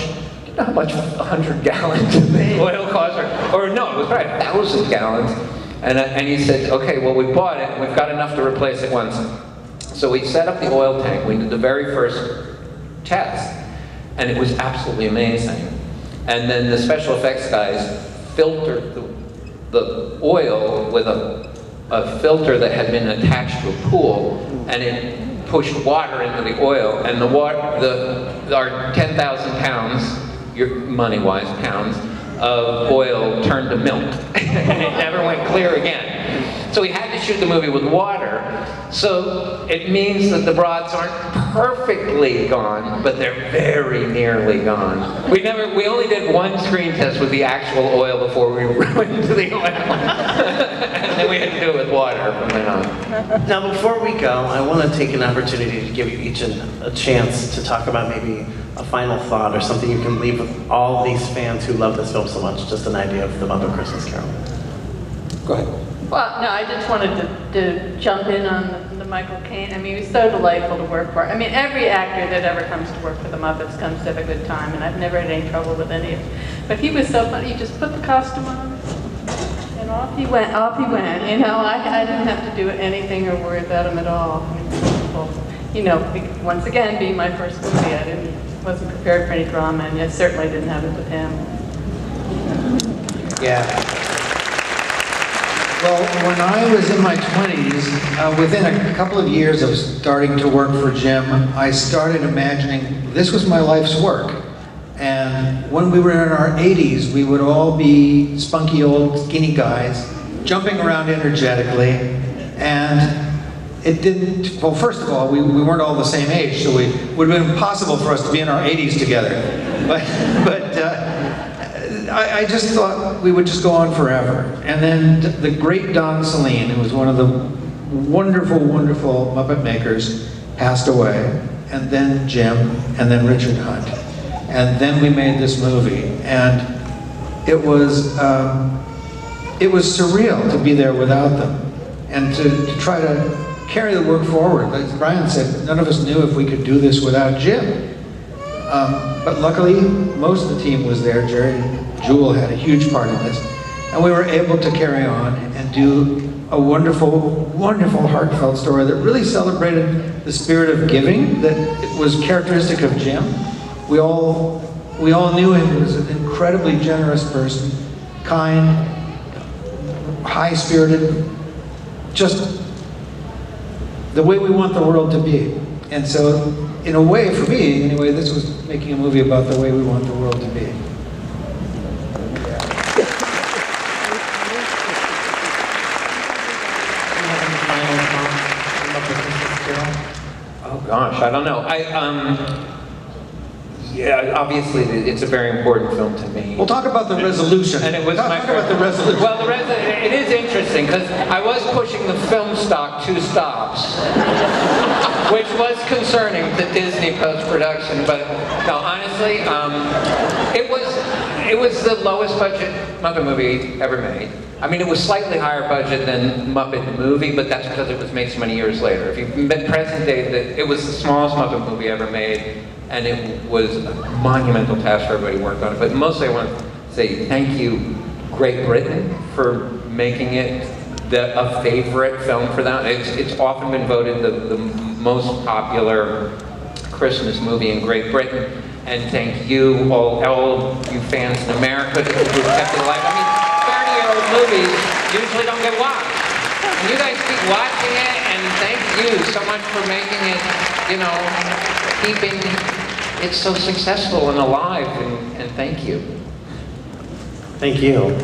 100 gallons of oil costs? Or no, it was probably 1,000 gallons. And he said, okay, well, we bought it. We've got enough to replace it once. So we set up the oil tank. We did the very first test. And it was absolutely amazing. And then the special effects guys filtered the oil with a filter that had been attached to a pool, and it pushed water into the oil, and our 10,000 pounds, money-wise pounds, of oil turned to milk, and it never went clear again. So we had to shoot the movie with water, so it means that the rods aren't perfectly gone, but they're very nearly gone. We only did one screen test with the actual oil before we went into the oil. And then we had to do it with water from then on. Now, before we go, I want to take an opportunity to give you each a chance to talk about maybe a final thought or something you can leave with all these fans who love this film so much, just an idea of the Muppet Christmas Carol. Go ahead. Well, no, I just wanted to jump in on the Michael Caine. I mean, he was so delightful to work for. I mean, every actor that ever comes to work for the Muppets comes to have a good time, and I've never had any trouble with any of it. But he was so funny. He just put the costume on, and off he went, you know. I didn't have to do anything or worry about him at all. I mean, wonderful. You know, once again, being my first movie, I wasn't prepared for any drama, and I certainly didn't have it with him. Yeah. Well, when I was in my 20s, within a couple of years of starting to work for Jim, I started imagining this was my life's work. And when we were in our 80s, we would all be spunky old skinny guys, jumping around energetically. And it didn't, well, first of all, we weren't all the same age, so it would have been impossible for us to be in our 80s together. But I just thought we would just go on forever. And then the great Don Saleen, who was one of the wonderful, wonderful Muppet makers, passed away. And then Jim, and then Richard Hunt. And then we made this movie. And it was surreal to be there without them. And to try to carry the work forward. Like Brian said, none of us knew if we could do this without Jim. But luckily, most of the team was there. Jerry and Jewel had a huge part in this. And we were able to carry on and do a wonderful, wonderful heartfelt story that really celebrated the spirit of giving that it was characteristic of Jim. We all knew him as an incredibly generous person, kind, high-spirited, just the way we want the world to be. And so, in a way, for me, anyway, this was making a movie about the way we want the world to be. Oh gosh, I don't know. Yeah, obviously it's a very important film to me. We'll talk about the resolution. And it was talk about the resolution. Well, it is interesting because I was pushing the film stock 2 stops, which was concerning to Disney post-production. But no, honestly, it was the lowest budget Muppet movie ever made. I mean, it was slightly higher budget than Muppet the movie, but that's because it was made so many years later. If you present day, it was the smallest Muppet movie ever made. And it was a monumental task for everybody who worked on it. But mostly I want to say thank you, Great Britain, for making it a favorite film for them. It's often been voted the most popular Christmas movie in Great Britain. And thank you, all you fans in America who kept it alive. I mean, 30-year-old movies usually don't get watched. And you guys keep watching it, and thank you so much for making it, keeping it so successful and alive, and thank you. Thank you.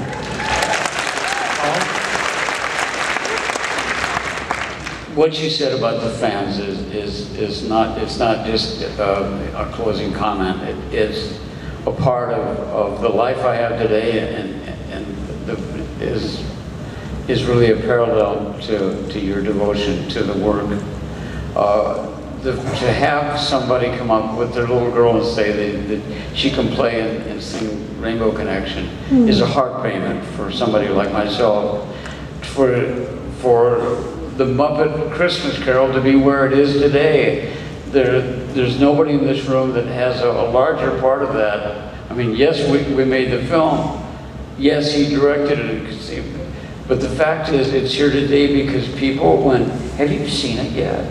What you said about the fans is not just a closing comment. It is a part of the life I have today, and is really a parallel to your devotion to the work. To have somebody come up with their little girl and say that she can play and sing Rainbow Connection is a heart payment for somebody like myself. For the Muppet Christmas Carol to be where it is today. There's nobody in this room that has a larger part of that. I mean, yes, we made the film. Yes, he directed it. But the fact is, it's here today because people went, have you seen it yet?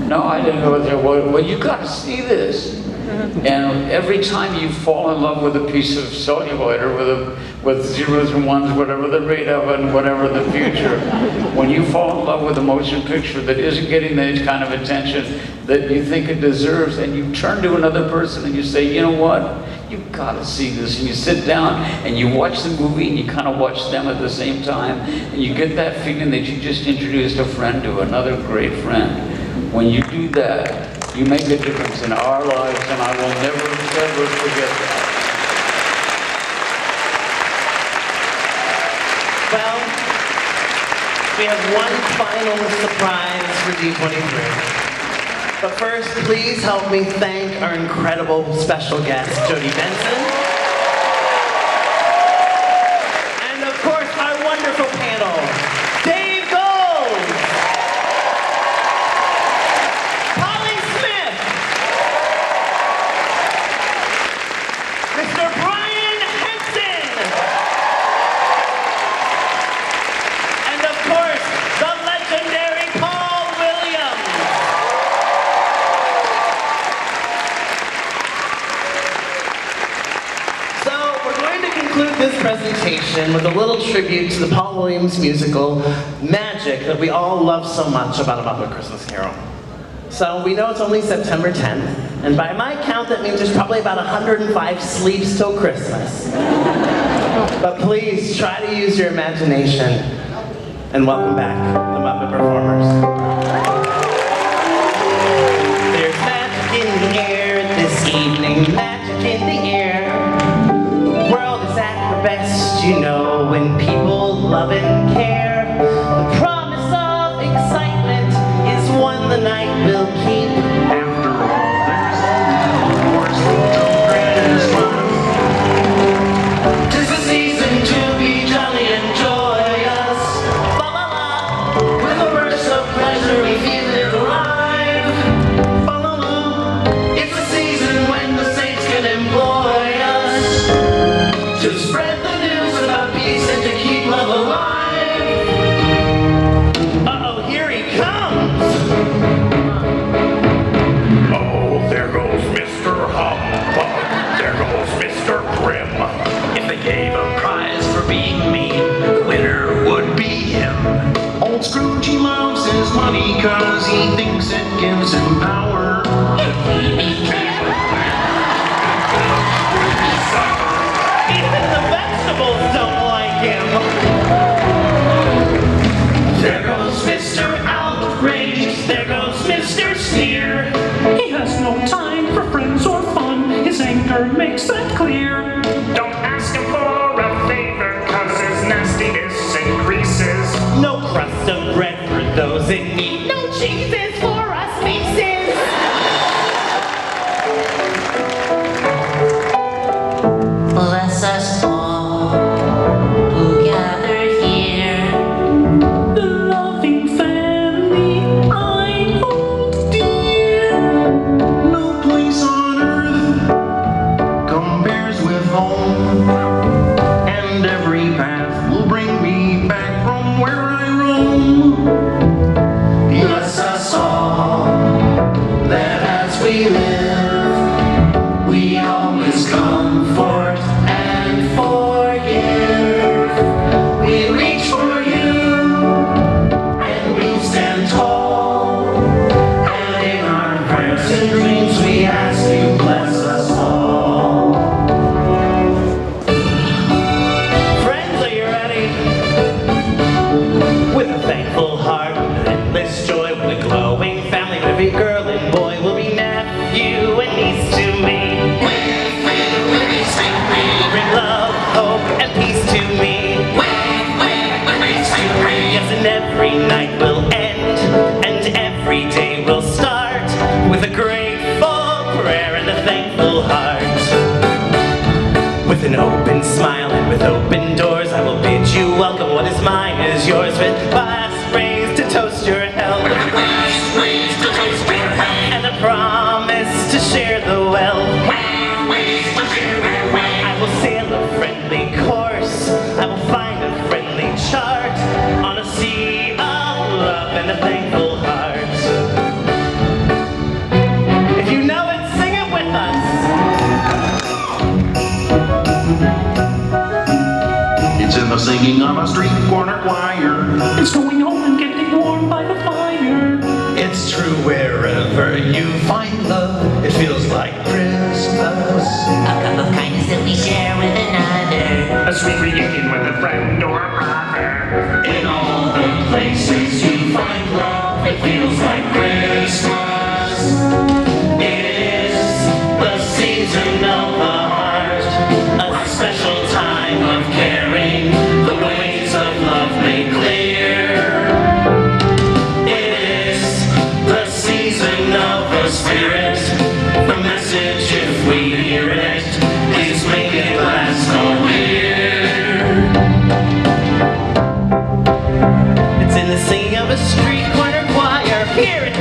No, I didn't go there. Well, you got to see this. And every time you fall in love with a piece of celluloid or with zeros and ones, whatever the rate of it and whatever the future, when you fall in love with a motion picture that isn't getting the kind of attention that you think it deserves, and you turn to another person and you say, you know what? You've got to see this. And you sit down and you watch the movie and you kind of watch them at the same time, and you get that feeling that you just introduced a friend to another great friend. When you do that, you make a difference in our lives, and I will never, ever forget that. Well, we have one final surprise for D23. But first, please help me thank our incredible special guest, Jody Benson. And of course, our wonderful panel, Dave Gold, Polly Smith, Mr. Brian Henson, and of course, the legendary Paul Williams. So we're going to conclude this presentation with a little tribute to the Paul Williams musical, Magic, that we all love so much about A Muppet Christmas Carol. So we know it's only September 10th, and by my count that means there's probably about 105 sleeps till Christmas. But please try to use your imagination, and welcome back the Muppet performers. There's magic in the air this evening, magic in the air. The world is at the best, you know, when people love and care. The promise of excitement is one the night will keep. After all, there's only worse till Christmas. 'Tis the season to be jolly and joyous. La la la, with a burst of pleasure we feel it alive. Fa la la, it's the season when the saints can employ us to spread the news about peace and to keep love alive. Uh-oh, here he comes! Oh, there goes Mr. Humbug. There goes Mr. Grim. If they gave a prize for being mean, the winner would be him. Old Scrooge, he loves his money 'cause he thinks it gives him power. Even the vegetables don't like him! There goes Mr. Outrage. There goes Mr. Sneer. He has no time for friends or fun. His anger makes that clear. Don't ask him for a favor 'cause his nastiness increases. No crust of bread for those in need. No cheeses for us pieces! Bless us all who gather here. The loving family I hold dear. No place on earth compares with home, and every path will bring me back from where I roam. Bless us all, that as we live, we always comfort and forgive. We reach for you, and we stand tall, and in our prayers and dreams we ask you bless us all. Friends, are you ready? With a thankful heart, with endless joy, with a glowing family, every girl and boy will be nephew and niece to me. Bring love, hope, and peace to me. Yes, and every night will end, and every day will start with a grateful prayer and a thankful heart. With an open smile and with open doors, I will bid you welcome. What is mine is yours, with glass raised to toast your singing on a street corner choir. It's going home and getting warm by the fire. It's true wherever you find love, it feels like Christmas. A cup of kindness that we share with another. A sweet reunion with a friend or a brother. In all the places you find love, it feels like Christmas. It is the season of the heart, a special time of caring, the ways of love made clear. It is the season of the spirit, the message if we hear it, please make it last all year. It's in the singing of a street corner choir. Hear it!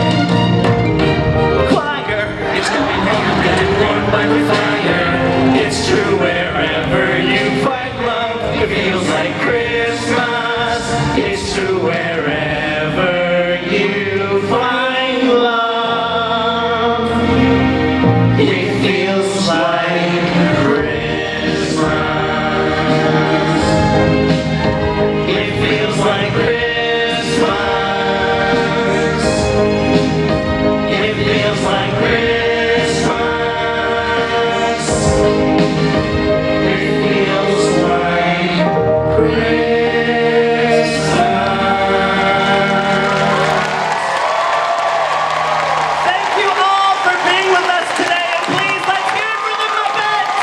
Choir. It's going home and getting warm by the fire. It's true wherever you find love, it feels like Christmas. It's true wherever you find love, it feels like Christmas. It feels like Christmas. It feels like Christmas. It feels like Christmas. Thank you all for being with us today, and please let's hear it for the Muppets!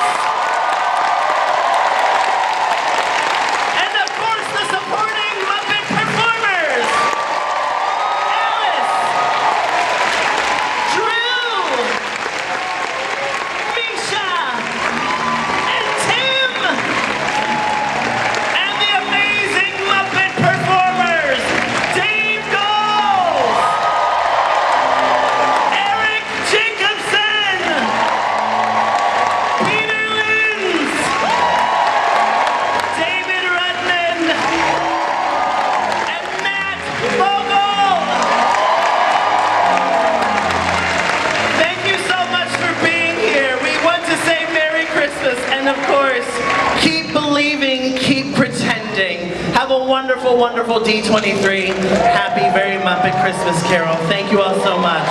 And of course, the supporting Muppet performers! Alice! Drew! Misha! And Tim! And the amazing Muppet performers! Dave Gold! Eric Jacobson! Peter Linz! David Rudman! And Matt Vogel! Thank you so much for being here. We want to say Merry Christmas and of course, keep believing, keep pretending. Have a wonderful, wonderful D23. Happy Very Muppet Christmas Carol. Thank you all so much.